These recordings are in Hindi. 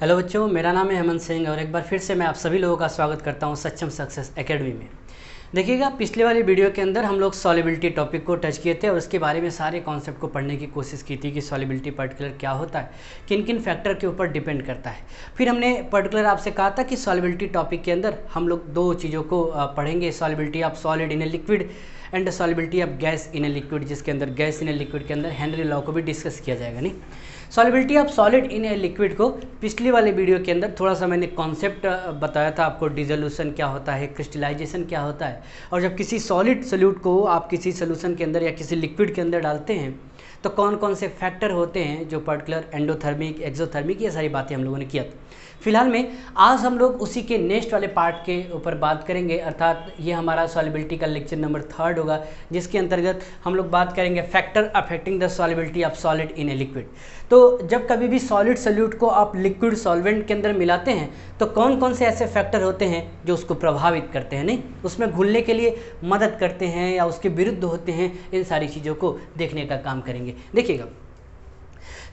हेलो बच्चों, मेरा नाम है हेमंत सिंह और एक बार फिर से मैं आप सभी लोगों का स्वागत करता हूं सक्षम सक्सेस एकेडमी में। देखिएगा, पिछले वाली वीडियो के अंदर हम लोग सॉल्युबिलिटी टॉपिक को टच किए थे और उसके बारे में सारे कॉन्सेप्ट को पढ़ने की कोशिश की थी कि सॉल्युबिलिटी पर्टिकुलर क्या होता है, किन किन फैक्टर के ऊपर डिपेंड करता है। फिर हमने पर्टिकुलर आपसे कहा था कि सॉल्युबिलिटी टॉपिक के अंदर हम लोग दो चीज़ों को पढ़ेंगे, solubility of solid in a liquid and solubility of gas in a liquid, जिसके अंदर गैस इन ए लिक्विड के अंदर हेनरी लॉ को भी डिस्कस किया जाएगा। नहीं, solubility of solid in a liquid को पिछली वाले वीडियो के अंदर थोड़ा सा मैंने कॉन्सेप्ट बताया था आपको, डिसोल्यूशन क्या होता है, क्रिस्टलाइजेशन क्या होता है, और जब किसी सॉलिड सोल्यूट को आप किसी सोल्यूशन के अंदर या किसी लिक्विड के अंदर डालते हैं तो कौन कौन से फैक्टर होते हैं जो पर्टिकुलर एंडोथर्मिक, एक्सोथर्मिक, ये सारी बातें हम लोगों ने किया था। फिलहाल में आज हम लोग उसी के नेक्स्ट वाले पार्ट के ऊपर बात करेंगे, अर्थात ये हमारा सॉल्युबिलिटी का लेक्चर नंबर 3 होगा, जिसके अंतर्गत हम लोग बात करेंगे factor affecting the solubility of solid in a liquid. तो जब कभी भी सॉलिड सोल्यूट को आप लिक्विड सॉल्वेंट के अंदर मिलाते हैं तो कौन कौन से ऐसे फैक्टर होते हैं जो उसको प्रभावित करते हैं, नहीं उसमें घुलने के लिए मदद करते हैं या उसके विरुद्ध होते हैं, इन सारी चीज़ों को देखने का काम करेंगे। देखिएगा,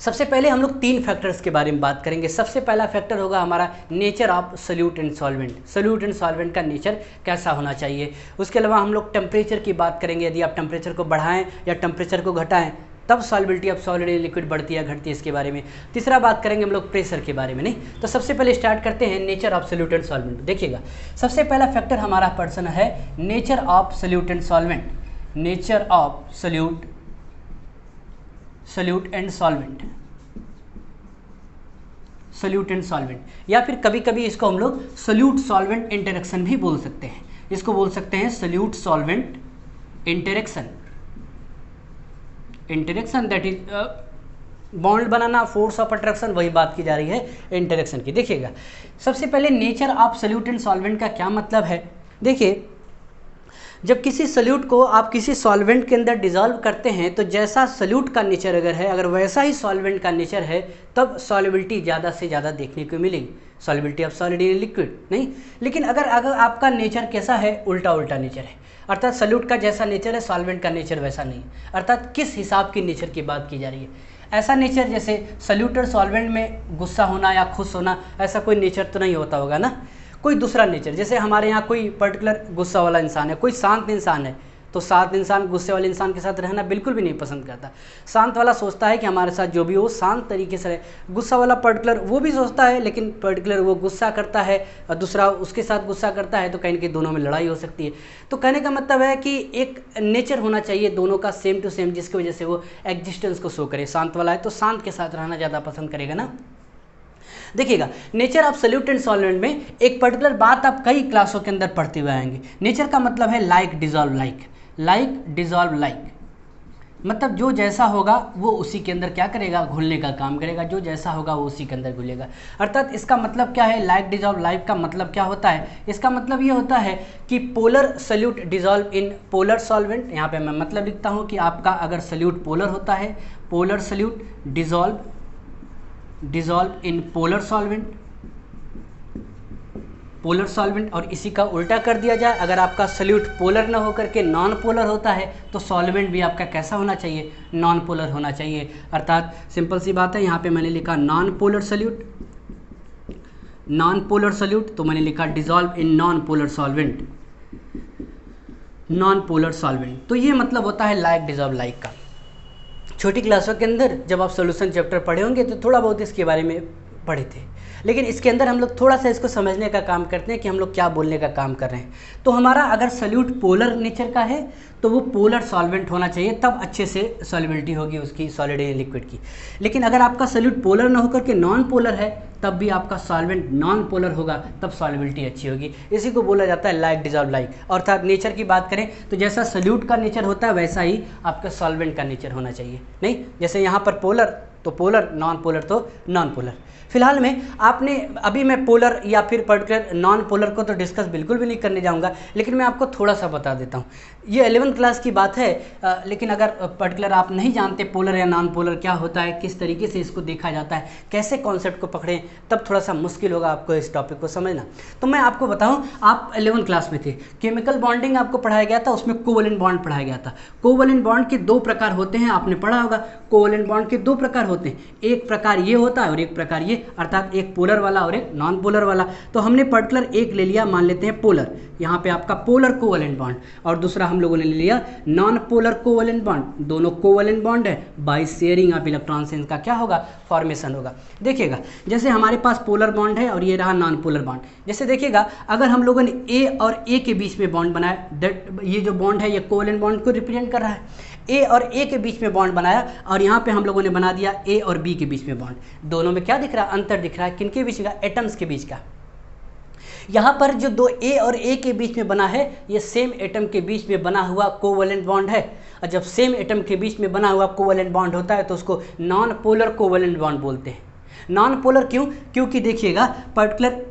सबसे पहले हम लोग 3 फैक्टर्स के बारे में बात करेंगे। सबसे पहला फैक्टर होगा हमारा nature of solute and solvent, solute and solvent का नेचर कैसा होना चाहिए। उसके अलावा हम लोग टेम्परेचर की बात करेंगे, यदि आप टेम्परेचर को बढ़ाएं या टेम्परेचर को घटाएं तब solubility of solid in liquid बढ़ती है घटती है, इसके बारे में। तीसरा बात करेंगे हम लोग प्रेशर के बारे में। नहीं, तो सबसे पहले स्टार्ट करते हैं nature of solute and solvent. देखिएगा, सबसे पहला फैक्टर हमारा पर्सन है nature of solute and solvent, nature of solute and solvent, solute and solvent, या फिर कभी कभी इसको हम लोग सोल्यूट सॉल्वेंट इंटरेक्शन भी बोल सकते हैं। इसको बोल सकते हैं solute solvent interaction, interaction that is bond banana, force of attraction, वही बात की जा रही है इंटरेक्शन की। देखिएगा, सबसे पहले nature of solute and solvent का क्या मतलब है। देखिए, जब किसी सोल्यूट को आप किसी सॉल्वेंट के अंदर डिसॉल्व करते हैं तो जैसा सोल्यूट का नेचर अगर वैसा ही सॉल्वेंट का नेचर है तब सॉल्युबिलिटी ज़्यादा से ज़्यादा देखने को मिलेगी, solubility of solid in liquid. नहीं, लेकिन अगर आपका नेचर कैसा है, उल्टा नेचर है, अर्थात सोल्यूट का जैसा नेचर है सॉल्वेंट का नेचर वैसा नहीं, अर्थात किस हिसाब की नेचर की बात की जा रही है। ऐसा नेचर जैसे सोल्यूट और सॉल्वेंट में गुस्सा होना या खुश होना, ऐसा कोई नेचर तो नहीं होता होगा ना, कोई दूसरा नेचर। जैसे हमारे यहाँ कोई पर्टिकुलर गुस्सा वाला इंसान है, कोई शांत इंसान है, तो शांत इंसान गुस्से वाले इंसान के साथ रहना बिल्कुल भी नहीं पसंद करता। शांत वाला सोचता है कि हमारे साथ जो भी हो शांत तरीके से रहे। गुस्सा वाला पर्टिकुलर वो भी सोचता है, लेकिन पर्टिकुलर वो गुस्सा करता है और दूसरा उसके साथ गुस्सा करता है, तो कहीं ना कहीं दोनों में लड़ाई हो सकती है। तो कहने का मतलब है कि एक नेचर होना चाहिए दोनों का सेम टू सेम, जिसकी वजह से वो एग्जिस्टेंस को शो करे। शांत वाला है तो शांत के साथ रहना ज़्यादा पसंद करेगा ना। देखिएगा, nature of solute and solvent में एक पर्टिकुलर बात आप कई क्लासों के अंदर पढ़ते हुए आएंगे। नेचर का मतलब है like dissolve like, like dissolve like, मतलब जो जैसा होगा वो उसी के अंदर क्या करेगा, घुलने का काम करेगा, जो जैसा होगा वो उसी के अंदर घुलेगा। अर्थात इसका मतलब क्या है, लाइक डिजॉल्व लाइक का मतलब क्या होता है, इसका मतलब ये होता है कि polar solute dissolve in polar solvent. यहाँ पे मैं मतलब लिखता हूँ कि आपका अगर सोल्यूट पोलर होता है, polar solute dissolve in polar solvent, polar solvent, और इसी का उल्टा कर दिया जाए, अगर आपका सोल्यूट पोलर ना होकर के नॉन पोलर होता है तो सॉल्वेंट भी आपका कैसा होना चाहिए, नॉन पोलर होना चाहिए। अर्थात सिंपल सी बात है, यहाँ पे मैंने लिखा non polar solute, non polar solute, तो मैंने लिखा dissolve in non polar solvent, non polar solvent. तो ये मतलब होता है लाइक डिजॉल्व लाइक का। छोटी क्लासों के अंदर जब आप सॉल्यूशन चैप्टर पढ़े होंगे तो थोड़ा बहुत इसके बारे में पढ़े थे, लेकिन इसके अंदर हम लोग थोड़ा सा इसको समझने का काम करते हैं कि हम लोग क्या बोलने का काम कर रहे हैं। तो हमारा अगर सोल्यूट पोलर नेचर का है तो वो पोलर सॉल्वेंट होना चाहिए, तब अच्छे से सॉल्युबिलिटी होगी उसकी सॉलिड इन लिक्विड की। लेकिन अगर आपका सोल्यूट पोलर ना होकर के नॉन पोलर है तब भी आपका सॉल्वेंट नॉन पोलर होगा, तब सॉल्युबिलिटी अच्छी होगी। इसी को बोला जाता है लाइक डिजॉल्व लाइक। अर्थात नेचर की बात करें तो जैसा सोल्यूट का नेचर होता है वैसा ही आपका सॉल्वेंट का नेचर होना चाहिए। नहीं, जैसे यहाँ पर पोलर तो पोलर, नॉन पोलर तो नॉन पोलर। फिलहाल में आपने अभी मैं पोलर या फिर पर्टिकुलर नॉन पोलर को तो डिस्कस बिल्कुल भी नहीं करने जाऊंगा, लेकिन मैं आपको थोड़ा सा बता देता हूँ। ये 11th क्लास की बात है, लेकिन अगर पर्टिकुलर आप नहीं जानते पोलर या नॉन पोलर क्या होता है, किस तरीके से इसको देखा जाता है, कैसे कॉन्सेप्ट को पकड़ें, तब थोड़ा सा मुश्किल होगा आपको इस टॉपिक को समझना। तो मैं आपको बताऊं, आप 11th क्लास में थे, केमिकल बॉन्डिंग आपको पढ़ाया गया था, उसमें कोवलेंट बॉन्ड पढ़ाया गया था। कोवलेंट बॉन्ड के दो प्रकार होते हैं, आपने पढ़ा होगा। कोवलेंट बॉन्ड के दो प्रकार होते हैं, एक प्रकार ये होता है और एक प्रकार ये, अर्थात एक पोलर वाला और एक नॉन पोलर वाला। तो हमने पर्टिकुलर एक ले लिया, मान लेते हैं पोलर, यहाँ पे आपका पोलर कोवलेंट बॉन्ड, और दूसरा हम लोगों ने ले लिया नॉन पोलर कोवलेंट बॉन्ड। दोनों कोवलेंट बॉन्ड है, बाय शेयरिंग ऑफ इलेक्ट्रॉन से इनका क्या होगा, फॉर्मेशन होगा। देखिएगा जैसे हमारे पास पोलर बॉन्ड है और ये रहा नॉन पोलर बॉन्ड। जैसे देखिएगा अगर हम लोगों ने ए और ए के बीच में बॉन्ड बनाया, दैट ये जो बॉन्ड है ये कोवलेंट बॉन्ड को रिप्रेजेंट कर रहा है। ए और ए के बीच में बॉन्ड बनाया और यहाँ पे हम लोगों ने बना दिया ए और बी के बीच में बॉन्ड। दोनों में क्या दिख रहा है, अंतर दिख रहा है, किनके बीच का, एटम्स के बीच का। यहाँ पर जो दो ए और ए के बीच में बना है, ये सेम एटम के बीच में बना हुआ कोवलेंट बॉन्ड है। और जब सेम एटम के बीच में बना हुआ कोवलेंट बॉन्ड होता है तो उसको नॉन पोलर कोवलेंट बॉन्ड बोलते हैं। नॉन पोलर क्यों, क्योंकि देखिएगा पर्टिकुलर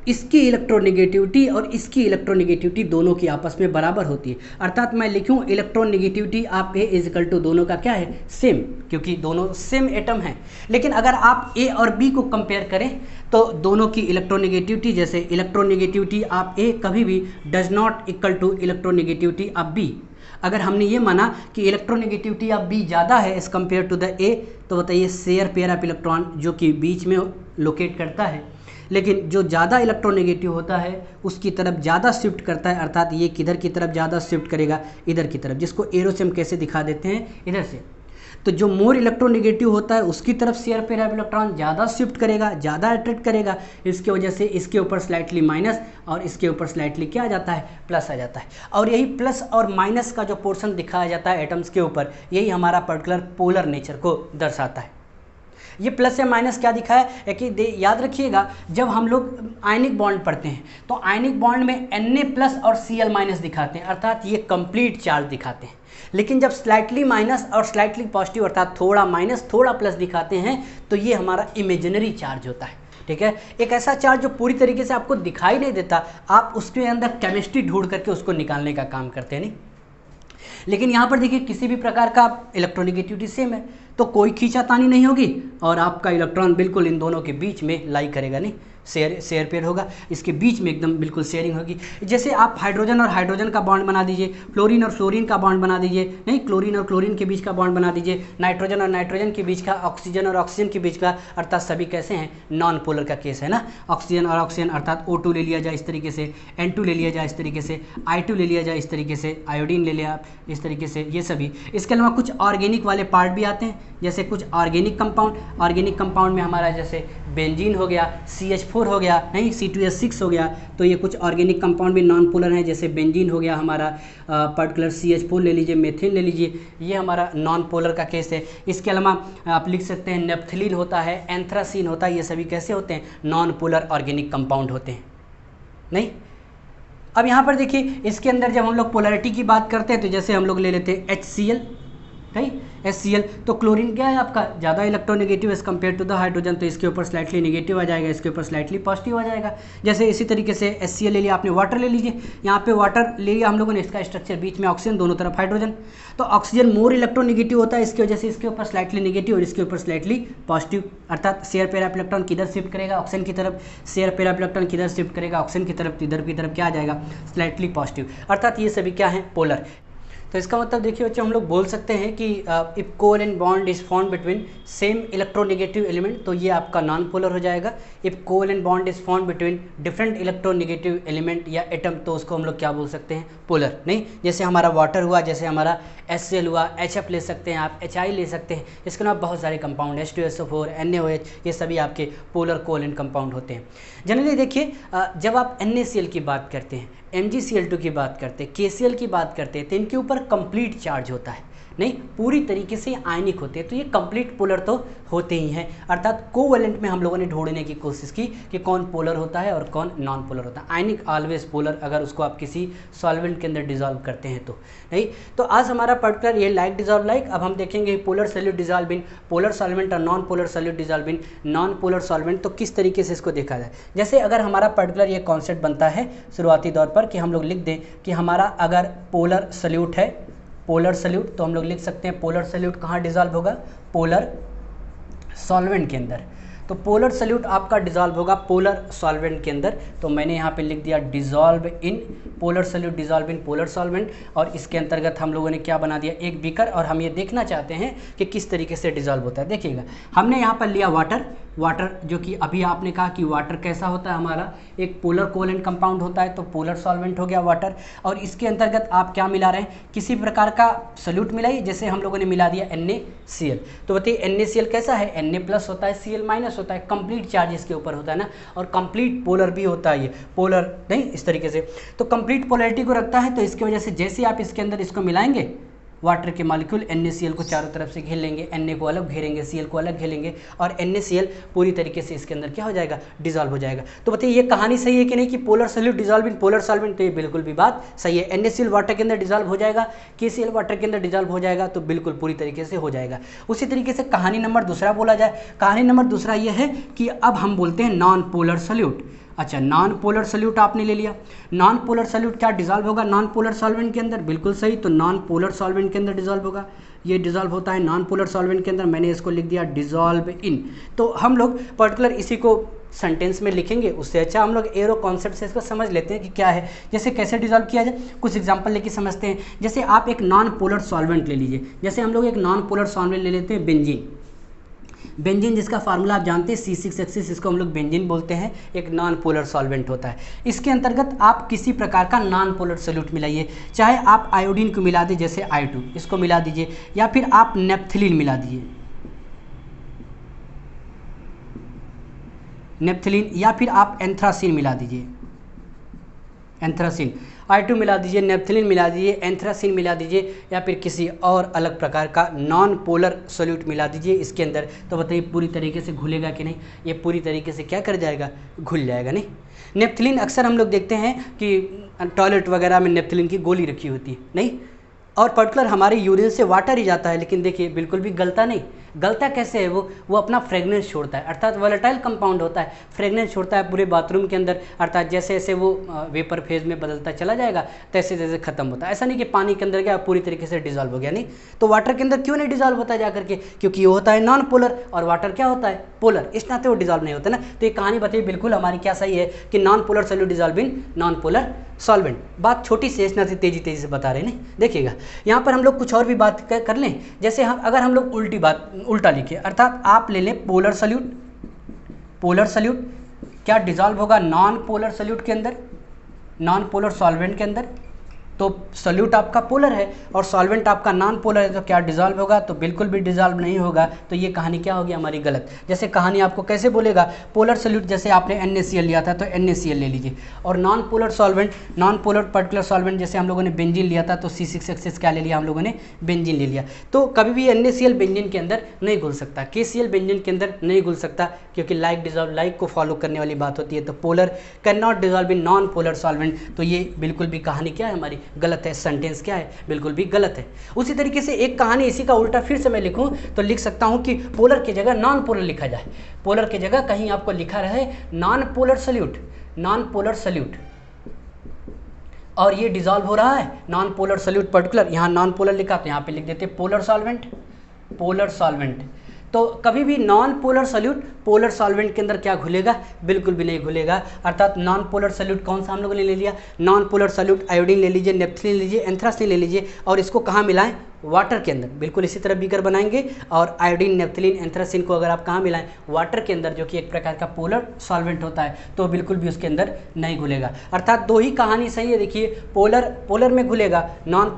इसकी इलेक्ट्रोनेगेटिविटी और इसकी इलेक्ट्रोनेगेटिविटी दोनों की आपस में बराबर होती है। अर्थात मैं लिखूं इलेक्ट्रोनेगेटिविटी आप ए इज इक्वल टू दोनों का क्या है, सेम, क्योंकि दोनों सेम एटम हैं। लेकिन अगर आप ए और बी को कंपेयर करें तो दोनों की इलेक्ट्रोनेगेटिविटी, जैसे इलेक्ट्रोनेगेटिविटी आप ए कभी भी does not equal to electronegativity आप बी। अगर हमने ये माना कि इलेक्ट्रोनेगेटिविटी ऑफ बी ज़्यादा है as compare to the A, तो बताइए शेयर पेयर ऑफ इलेक्ट्रॉन जो कि बीच में लोकेट करता है, लेकिन जो ज़्यादा इलेक्ट्रोनेगेटिव होता है उसकी तरफ ज़्यादा शिफ्ट करता है। अर्थात ये किधर की तरफ ज़्यादा शिफ्ट करेगा, इधर की तरफ, जिसको एरो से हम कैसे दिखा देते हैं, इधर से। तो जो मोर इलेक्ट्रोनेगेटिव होता है उसकी तरफ शेयर पेयर ऑफ इलेक्ट्रॉन ज़्यादा शिफ्ट करेगा, ज़्यादा अट्रैक्ट करेगा। इसकी वजह से इसके ऊपर स्लाइटली माइनस और इसके ऊपर स्लाइटली क्या आ जाता है, प्लस आ जाता है। और यही प्लस और माइनस का जो पोर्शन दिखाया जाता है एटम्स के ऊपर, यही हमारा पर्टिकुलर पोलर नेचर को दर्शाता है। ये प्लस या माइनस क्या दिखाया है कि याद रखिएगा, जब हम लोग आयनिक बॉन्ड पढ़ते हैं तो आयनिक बॉन्ड में Na+ और Cl- दिखाते हैं, अर्थात ये कंप्लीट चार्ज दिखाते हैं। लेकिन जब स्लाइटली माइनस और स्लाइटली पॉजिटिव, अर्थात थोड़ा माइनस थोड़ा प्लस दिखाते हैं, तो ये हमारा इमेजिनरी चार्ज होता है। ठीक है, एक ऐसा चार्ज जो पूरी तरीके से आपको दिखाई नहीं देता, आप उसके अंदर केमिस्ट्री ढूंढ करके उसको निकालने का काम करते हैं। नहीं, लेकिन यहाँ पर देखिए किसी भी प्रकार का इलेक्ट्रोनेगेटिविटी सेम है तो कोई खींचातानी नहीं होगी और आपका इलेक्ट्रॉन बिल्कुल इन दोनों के बीच में लाई करेगा, नहीं शेयर पेयर होगा, इसके बीच में एकदम बिल्कुल शेयरिंग होगी। जैसे आप हाइड्रोजन और हाइड्रोजन का बॉन्ड बना दीजिए, फ्लोरीन और फ्लोरीन का बॉन्ड बना दीजिए, नहीं क्लोरीन और क्लोरीन के बीच का बॉन्ड बना दीजिए, नाइट्रोजन और नाइट्रोजन के बीच का, ऑक्सीजन और ऑक्सीजन के बीच का, अर्थात सभी कैसे हैं, नॉन पोलर का केस है ना। ऑक्सीजन और ऑक्सीजन अर्थात O2 ले लिया जाए इस तरीके से, N2 ले लिया जाए इस तरीके से, I2 ले लिया जाए इस तरीके से, आयोडीन ले लिया इस तरीके से, ये सभी। इसके अलावा कुछ ऑर्गेनिक वाले पार्ट भी आते हैं, जैसे कुछ ऑर्गेनिक कंपाउंड में हमारा जैसे बेंजीन हो गया, CH4 हो गया, नहीं C2H6 हो गया। तो ये कुछ ऑर्गेनिक कंपाउंड भी नॉन पोलर हैं, जैसे बेंजीन हो गया हमारा, पर्टिकुलर CH4 ले लीजिए, मेथिन ले लीजिए, ये हमारा नॉन पोलर का केस है। इसके अलावा आप लिख सकते हैं नेप्थलीन होता है, एंथ्रासीन होता है, ये सभी कैसे होते हैं, नॉन पोलर ऑर्गेनिक कंपाउंड होते हैं। नहीं, अब यहाँ पर देखिए इसके अंदर जब हम लोग पोलैरिटी की बात करते हैं तो जैसे हम लोग ले लेते हैं HCl, नहीं HCl, तो क्लोरीन क्या है आपका, ज़्यादा electronegative as compare to the hydrogen, तो इसके ऊपर स्लाइटली नेगेटिव आ जाएगा, इसके ऊपर स्लाइटली पॉजिटिव आ जाएगा। जैसे इसी तरीके से HCl ले लिया आपने, वाटर ले लीजिए, यहाँ पे वाटर ले लिया हम लोगों ने, इसका स्ट्रक्चर बीच में ऑक्सीजन, दोनों तरफ हाइड्रोजन। तो ऑक्सीजन मोर इलेक्ट्रोनेगेटिव होता है, इसकी वजह से इसके ऊपर स्लाइटली नेगेटिव और इसके ऊपर स्लाइटली पॉजिटिव, अर्थात शेयर पेयर ऑफ इलेक्ट्रॉन किधर शिफ्ट करेगा, ऑक्सीजन की तरफ, शेयर पेयर ऑफ इलेक्ट्रॉन किधर शिफ्ट करेगा, ऑक्सीजन की तरफ, इधर की तरफ क्या आ जाएगा, स्लाइटली पॉजिटिव, अर्थात ये सभी क्या हैं, पोलर। तो इसका मतलब देखिए बच्चों, हम लोग बोल सकते हैं कि if covalent bond is formed between same electronegative element, तो ये आपका नॉन पोलर हो जाएगा। If covalent bond is formed between different electronegative element या एटम, तो उसको हम लोग क्या बोल सकते हैं, पोलर। नहीं, जैसे हमारा वाटर हुआ, जैसे हमारा HCl हुआ, HF ले सकते हैं आप, HI ले सकते हैं, इसके अलावा बहुत सारे कंपाउंड H2SO4, NaOH, ये सभी आपके पोलर कोवलेंट कंपाउंड होते हैं। जनरली देखिए जब आप NaCl की बात करते हैं, MgCl2 की बात करते हैं, KCl की बात करते हैं, तो इनके ऊपर कंप्लीट चार्ज होता है, नहीं पूरी तरीके से आयनिक होते हैं, तो ये कंप्लीट पोलर तो होते ही हैं। अर्थात कोवैलेंट में हम लोगों ने ढूंढने की कोशिश की कि कौन पोलर होता है और कौन नॉन पोलर होता है। आयनिक ऑलवेज पोलर, अगर उसको आप किसी सॉल्वेंट के अंदर डिजॉल्व करते हैं तो। नहीं, तो आज हमारा पर्टिकुलर ये लाइक डिजॉल्व लाइक, अब हम देखेंगे polar solute dissolve in polar solvent और non polar solute dissolve in non polar solvent, तो किस तरीके से इसको देखा जाए। जैसे अगर हमारा पर्टिकुलर ये कॉन्सेप्ट बनता है शुरुआती तौर पर पर कि हम लोग लिख दें कि हमारा अगर पोलर सल्यूट है, पोलर सल्यूट, तो हम लोग लिख सकते हैं पोलर सल्यूट कहाँ डिजॉल्व होगा, पोलर सॉल्वेंट के अंदर। तो पोलर सल्यूट आपका डिजॉल्व होगा पोलर सॉल्वेंट के अंदर। तो मैंने यहाँ पे लिख दिया dissolve in polar solute, dissolve in polar solvent. और इसके अंतर्गत हम लोगों ने क्या बना दिया, एक बीकर, और हम ये देखना चाहते हैं कि किस तरीके से डिजॉल्व होता है। देखिएगा, हमने यहाँ पर लिया वाटर, वाटर जो कि अभी आपने कहा कि वाटर कैसा होता है, हमारा एक पोलर कोवैलेंट कंपाउंड होता है, तो पोलर सॉल्वेंट हो गया वाटर। और इसके अंतर्गत आप क्या मिला रहे हैं, किसी प्रकार का सल्यूट मिलाइए, जैसे हम लोगों ने मिला दिया NaCl। तो बताइए NaCl कैसा है, Na+ होता है, Cl- होता है, कंप्लीट चार्ज इसके ऊपर होता है ना, और कंप्लीट पोलर भी होता है, ये पोलर नहीं इस तरीके से, तो कंप्लीट पोलैरिटी को रखता है। तो इसकी वजह से जैसे आप इसके अंदर इसको मिलाएंगे, वाटर के मॉलिक्यूल NaCl को चारों तरफ से घेर लेंगे, Na को अलग घेरेंगे, Cl को अलग घेरेंगे, और NaCl पूरी तरीके से इसके अंदर क्या हो जाएगा, डिजॉल्व हो जाएगा। तो बताइए ये कहानी सही है कि नहीं, कि polar solute dissolve in polar solvent, तो ये बिल्कुल भी बात सही है। NaCl वाटर के अंदर डिजॉल्व हो जाएगा, KCl वाटर के अंदर डिजॉल्व हो जाएगा, तो बिल्कुल पूरी तरीके से हो जाएगा। उसी तरीके से कहानी नंबर दूसरा बोला जाए, कहानी नंबर दूसरा ये है कि अब हम बोलते हैं नॉन पोलर सल्यूट। अच्छा, नॉन पोलर सल्यूट आपने ले लिया, नॉन पोलर सल्यूट क्या डिजॉल्व होगा नॉन पोलर सॉल्वेंट के अंदर, बिल्कुल सही। तो नॉन पोलर सॉल्वेंट के अंदर डिजॉल्व होगा, ये डिजॉल्व होता है नॉन पोलर सॉल्वेंट के अंदर, मैंने इसको लिख दिया डिजॉल्व इन। तो हम लोग पर्टिकुलर इसी को सेंटेंस में लिखेंगे, उससे अच्छा हम लोग एरो कॉन्सेप्ट से इसको समझ लेते हैं कि क्या है, जैसे कैसे डिजॉल्व किया जाए, कुछ एग्जांपल लेके समझते हैं। जैसे आप एक नॉन पोलर सॉल्वेंट ले लीजिए, जैसे हम लोग एक नॉन पोलर सॉल्वेंट ले लेते हैं बेंजीन, बेंजीन जिसका फार्मूला आप जानते हैं C6H6, इसको हम लोग बेंजीन बोलते हैं, एक नॉन पोलर सॉल्वेंट होता है। इसके अंतर्गत आप किसी प्रकार का नॉन पोलर सल्यूट मिलाइए, चाहे आप आयोडीन को मिला दीजिए, जैसे I2 इसको मिला दीजिए, या फिर आप नेप्थलीन मिला दीजिए, नेप्थलीन, या फिर आप एंथ्रासीन मिला दीजिए, एंथ्रासीन, I2 मिला दीजिए, नेप्थलीन मिला दीजिए, एंथ्रासीन मिला दीजिए, या फिर किसी और अलग प्रकार का नॉन पोलर सॉल्यूट मिला दीजिए इसके अंदर। तो बताइए पूरी तरीके से घुलेगा कि नहीं, ये पूरी तरीके से क्या कर जाएगा, घुल जाएगा नहीं। नेप्थलीन अक्सर हम लोग देखते हैं कि टॉयलेट वगैरह में नेप्थलीन की गोली रखी होती है नहीं, और पर्टिकुलर हमारे यूरिन से वाटर ही जाता है, लेकिन देखिए बिल्कुल भी गलता नहीं। गलता कैसे है, वो अपना फ्रेगनेंस छोड़ता है, अर्थात वोलेटाइल कंपाउंड होता है, फ्रेगनेंस छोड़ता है पूरे बाथरूम के अंदर, अर्थात जैसे जैसे वो वेपर फेज में बदलता चला जाएगा तैसे तैसे खत्म होता है। ऐसा नहीं कि पानी के अंदर गया पूरी तरीके से डिजॉल्व हो गया, नहीं। तो वाटर के अंदर क्यों नहीं डिजॉल्व होता है जा करके, क्योंकि ये होता है नॉन पोलर और वाटर क्या होता है, पोलर, इस नाते वो डिजॉल्व नहीं होता ना। तो ये कहानी बताइए बिल्कुल हमारी क्या सही है कि non polar solute dissolve in non polar solvent. बात छोटी सी, इस नाते तेजी से बता रहे हैं नहीं। देखिएगा यहाँ पर हम लोग कुछ और भी बात कर लें, जैसे अगर हम लोग उल्टा लिखें, अर्थात आप ले लें पोलर सल्यूट, पोलर सल्यूट क्या डिजॉल्व होगा नॉन पोलर सल्यूट के अंदर, नॉन पोलर सॉल्वेंट के अंदर। तो सल्यूट आपका पोलर है और सॉल्वेंट आपका नॉन पोलर है, तो क्या डिजॉल्व होगा, तो बिल्कुल भी डिजॉल्व नहीं होगा। तो ये कहानी क्या होगी हमारी गलत। जैसे कहानी आपको कैसे बोलेगा, पोलर सल्यूट जैसे आपने NaCl लिया था तो NaCl ले लीजिए, और non polar solvent, non polar particular solvent जैसे हम लोगों ने बेंजीन लिया था तो C6H6 क्या ले लिया हम लोगों ने, बेंजीन ले लिया। तो कभी भी NaCl बेंजीन के अंदर नहीं घुल सकता, KCl बेंजीन के अंदर नहीं घुल सकता, क्योंकि लाइक डिजॉल्व लाइक को फॉलो करने वाली बात होती है। तो polar can not dissolve in non polar solvent, तो ये बिल्कुल भी कहानी क्या है हमारी गलत है, सेंटेंस क्या है बिल्कुल भी गलत है। उसी तरीके से एक कहानी इसी का उल्टा फिर से मैं लिखूं तो लिख सकता हूं कि पोलर की जगह नॉन पोलर लिखा जाए, पोलर की जगह कहीं आपको लिखा रहे non polar solute, non polar solute, और ये डिजॉल्व हो रहा है नॉन पोलर सल्यूट पर्टिकुलर, यहाँ नॉन पोलर लिखा तो यहाँ पे लिख देते पोलर सॉल्वेंट, पोलर सॉल्वेंट। तो कभी भी non polar solute polar solvent के अंदर क्या घुलेगा, बिल्कुल भी नहीं घुलेगा। अर्थात नॉन पोलर सल्यूट कौन सा हम लोगों ने ले लिया, नॉन पोलर सल्यूट आयोडीन ले लीजिए, नेप्थलीन लीजिए, एंथ्रासीन ले लीजिए, और इसको कहाँ मिलाएं, वाटर के अंदर। बिल्कुल इसी तरह बीकर बनाएंगे, और आयोडीन, नेप्थलीन, एंथ्रासीन को अगर आप कहाँ मिलाएं, वाटर के अंदर, जो कि एक प्रकार का पोलर सॉल्वेंट होता है, तो बिल्कुल भी उसके अंदर नहीं घुलेगा। अर्थात दो ही कहानी सही है। देखिए पोलर पोलर में घुलेगा, नॉन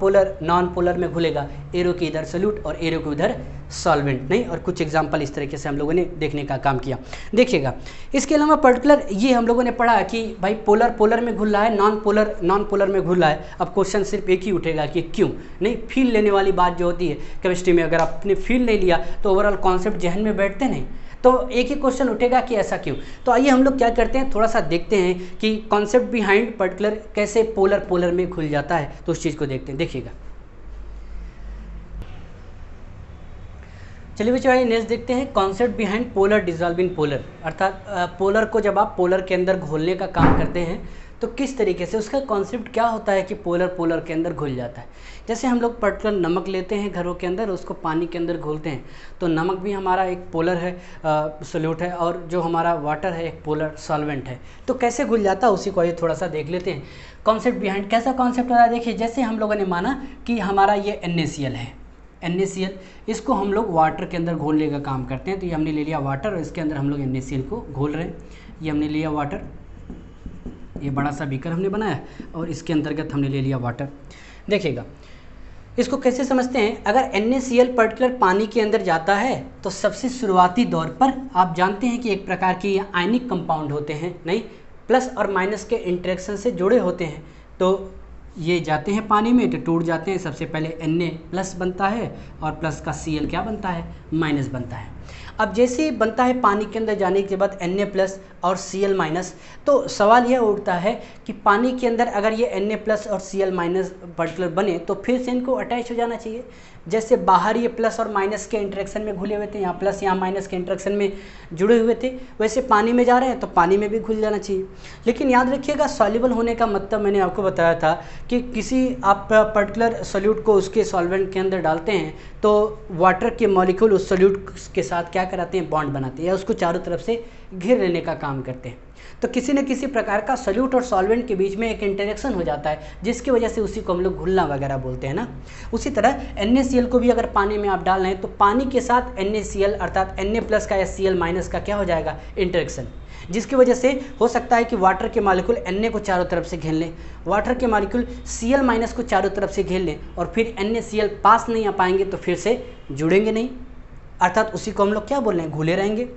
पोलर में घुलेगा, एरो के इधर सल्यूट और एरो के उधर सॉल्वेंट नहीं। और कुछ एग्जाम्पल इस तरीके से हम लोगों ने देखने का काम किया। देखिएगा इसके अलावा पर्टिकुलर ये हम लोगों ने पढ़ा कि भाई पोलर में घुल रहा है, नॉन पोलर में घुल रहा है। अब क्वेश्चन सिर्फ एक ही उठेगा कि क्यों नहीं, फील लेने वाली बात जो होती है केमिस्ट्री में, अगर आपने फील नहीं लिया तो ओवरऑल कॉन्सेप्ट जहन में बैठते नहीं, तो एक ही क्वेश्चन उठेगा कि ऐसा क्यों। तो आइए हम लोग क्या करते हैं, थोड़ा सा देखते हैं कि कॉन्सेप्ट बिहाइंड पर्टिकुलर कैसे पोलर में घुल जाता है, तो उस चीज़ को देखते हैं। देखिएगा चलिए बच्चों आइए नेक्स्ट देखते हैं concept behind polar dissolving polar. अर्थात पोलर को जब आप पोलर के अंदर घोलने का काम करते हैं तो किस तरीके से, उसका कॉन्सेप्ट क्या होता है कि पोलर पोलर के अंदर घुल जाता है। जैसे हम लोग पर्टिकुलर नमक लेते हैं घरों के अंदर, उसको पानी के अंदर घोलते हैं, तो नमक भी हमारा एक पोलर है सोल्यूट है, और जो हमारा वाटर है एक पोलर सॉल्वेंट है। तो कैसे घुल जाता है उसी को ये थोड़ा सा देख लेते हैं। कॉन्सेप्ट बिहाइंड, कैसा कॉन्सेप्ट होता है देखिए, जैसे हम लोगों ने माना कि हमारा ये NaCl है, NaCl, इसको हम लोग वाटर के अंदर घोलने का काम करते हैं। तो ये हमने ले लिया वाटर और इसके अंदर हम लोग NaCl को घोल रहे हैं। ये हमने लिया वाटर, ये बड़ा सा बीकर हमने बनाया और इसके अंतर्गत हमने ले लिया वाटर। देखिएगा इसको कैसे समझते हैं, अगर NaCl पर्टिकुलर पानी के अंदर जाता है तो सबसे शुरुआती दौर पर आप जानते हैं कि एक प्रकार के ये आयनिक कंपाउंड होते हैं, नहीं, प्लस और माइनस के इंटरेक्शन से जुड़े होते हैं। तो ये जाते हैं पानी में तो टूट जाते हैं, सबसे पहले Na+ बनता है और प्लस का Cl क्या बनता है, माइनस बनता है। अब जैसे ही बनता है पानी के अंदर जाने के बाद Na+ और Cl-, तो सवाल यह उठता है कि पानी के अंदर अगर ये Na+ और Cl- पर्टिकुलर बने तो फिर से इनको अटैच हो जाना चाहिए। जैसे बाहर ये प्लस और माइनस के इंटरेक्शन में घुले हुए थे, यहाँ प्लस यहाँ माइनस के इंटरेक्शन में जुड़े हुए थे, वैसे पानी में जा रहे हैं तो पानी में भी घुल जाना चाहिए। लेकिन याद रखिएगा सॉल्युबल होने का मतलब मैंने आपको बताया था कि किसी आप पर्टिकुलर सोल्यूट को उसके सॉल्वेंट के अंदर डालते हैं तो वाटर के मॉलिक्यूल उस सोल्यूट के साथ क्या कराते हैं, बॉन्ड बनाते हैं या उसको चारों तरफ से घेर लेने का काम करते हैं। तो किसी न किसी प्रकार का सोल्यूट और सॉल्वेंट के बीच में एक इंटरेक्शन हो जाता है जिसकी वजह से उसी को हम लोग घुलना वगैरह बोलते हैं ना। उसी तरह NaCl को भी अगर पानी में आप डाल रहे हैं तो पानी के साथ NaCl अर्थात Na+ का या Cl- का क्या हो जाएगा, इंटरेक्शन, जिसकी वजह से हो सकता है कि वाटर के मॉलिक्यूल Na को चारों तरफ से घेर लें, वाटर के मॉलिक्यूल Cl- को चारों तरफ से घेर लें और फिर NaCl पास नहीं आ पाएंगे तो फिर से जुड़ेंगे नहीं, अर्थात उसी को हम लोग क्या बोल रहे हैं, घुले रहेंगे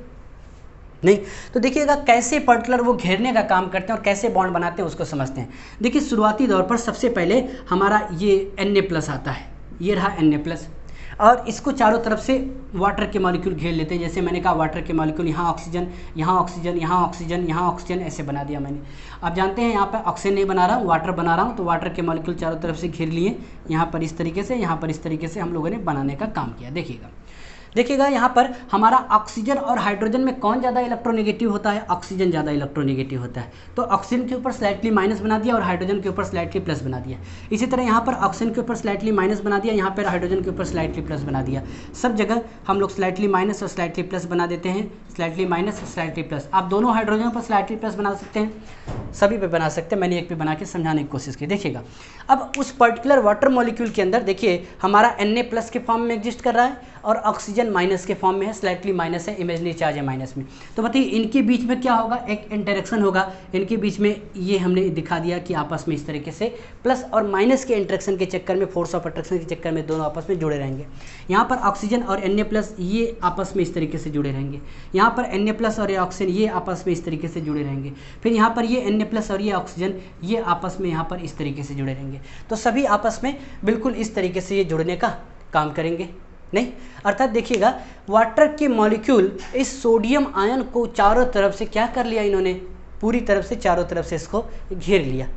नहीं। तो देखिएगा कैसे पर्टिकुलर वो घेरने का काम करते हैं और कैसे बॉन्ड बनाते हैं उसको समझते हैं। देखिए शुरुआती दौर पर सबसे पहले हमारा ये Na+ आता है, ये रहा Na+, और इसको चारों तरफ से वाटर के मॉलिक्यूल घेर लेते हैं। जैसे मैंने कहा वाटर के मॉलिक्यूल, यहाँ ऑक्सीजन, यहाँ ऑक्सीजन, यहाँ ऑक्सीजन, यहाँ ऑक्सीजन, ऐसे बना दिया मैंने। आप जानते हैं यहाँ पर ऑक्सीजन नहीं बना रहा हूँ, वाटर बना रहा हूँ, तो वाटर के मॉलिक्यूल चारों तरफ से घेर लिए, यहाँ पर इस तरीके से, यहाँ पर इस तरीके से हम लोगों ने बनाने का काम किया। देखिएगा यहाँ पर हमारा ऑक्सीजन और हाइड्रोजन में कौन ज़्यादा इलेक्ट्रोनेगेटिव होता है, ऑक्सीजन ज़्यादा इलेक्ट्रोनेगेटिव होता है। तो ऑक्सीजन के ऊपर स्लाइटली माइनस बना दिया और हाइड्रोजन के ऊपर स्लाइटली प्लस बना दिया। इसी तरह यहाँ पर ऑक्सीजन के ऊपर स्लाइटली माइनस बना दिया, यहाँ पर हाइड्रोजन के ऊपर स्लाइटली प्लस बना दिया। सब जगह हम लोग स्लाइटली माइनस और स्लाइटली प्लस बना देते हैं, स्लाइटली माइनस और स्लाइटली प्लस। आप दोनों हाइड्रोजन पर स्लाइटली प्लस बना सकते हैं, सभी पे बना सकते हैं, मैंने एक पे बना के समझाने की कोशिश की। देखिएगा अब उस पर्टिकुलर वाटर मॉलिक्यूल के अंदर देखिए हमारा Na+ के फॉर्म में एग्जिस्ट कर रहा है और ऑक्सीजन माइनस के फॉर्म में है, स्लाइटली माइनस है, इमेजनरी चार्ज है माइनस में। तो बताइए इनके बीच में क्या होगा, एक इंटरेक्शन होगा इनके बीच में। ये हमने दिखा दिया कि आपस में इस तरीके से प्लस और माइनस के इंटरेक्शन के चक्कर में, फोर्स ऑफ अट्रैक्शन के चक्कर में दोनों आपस में जुड़े रहेंगे। यहाँ पर ऑक्सीजन और Na+ ये आपस में इस तरीके से जुड़े रहेंगे, यहाँ पर Na+ और ये ऑक्सीजन ये आपस में इस तरीके से जुड़े रहेंगे, फिर यहाँ पर ये Na+ और ये ऑक्सीजन ये आपस में यहाँ पर इस तरीके से जुड़े रहेंगे। तो सभी आपस में बिल्कुल इस तरीके से ये जुड़ने का काम करेंगे नहीं। अर्थात देखिएगा वाटर के मॉलिक्यूल इस सोडियम आयन को चारों तरफ से क्या कर लिया, इन्होंने पूरी तरफ से चारों तरफ से इसको घेर लिया।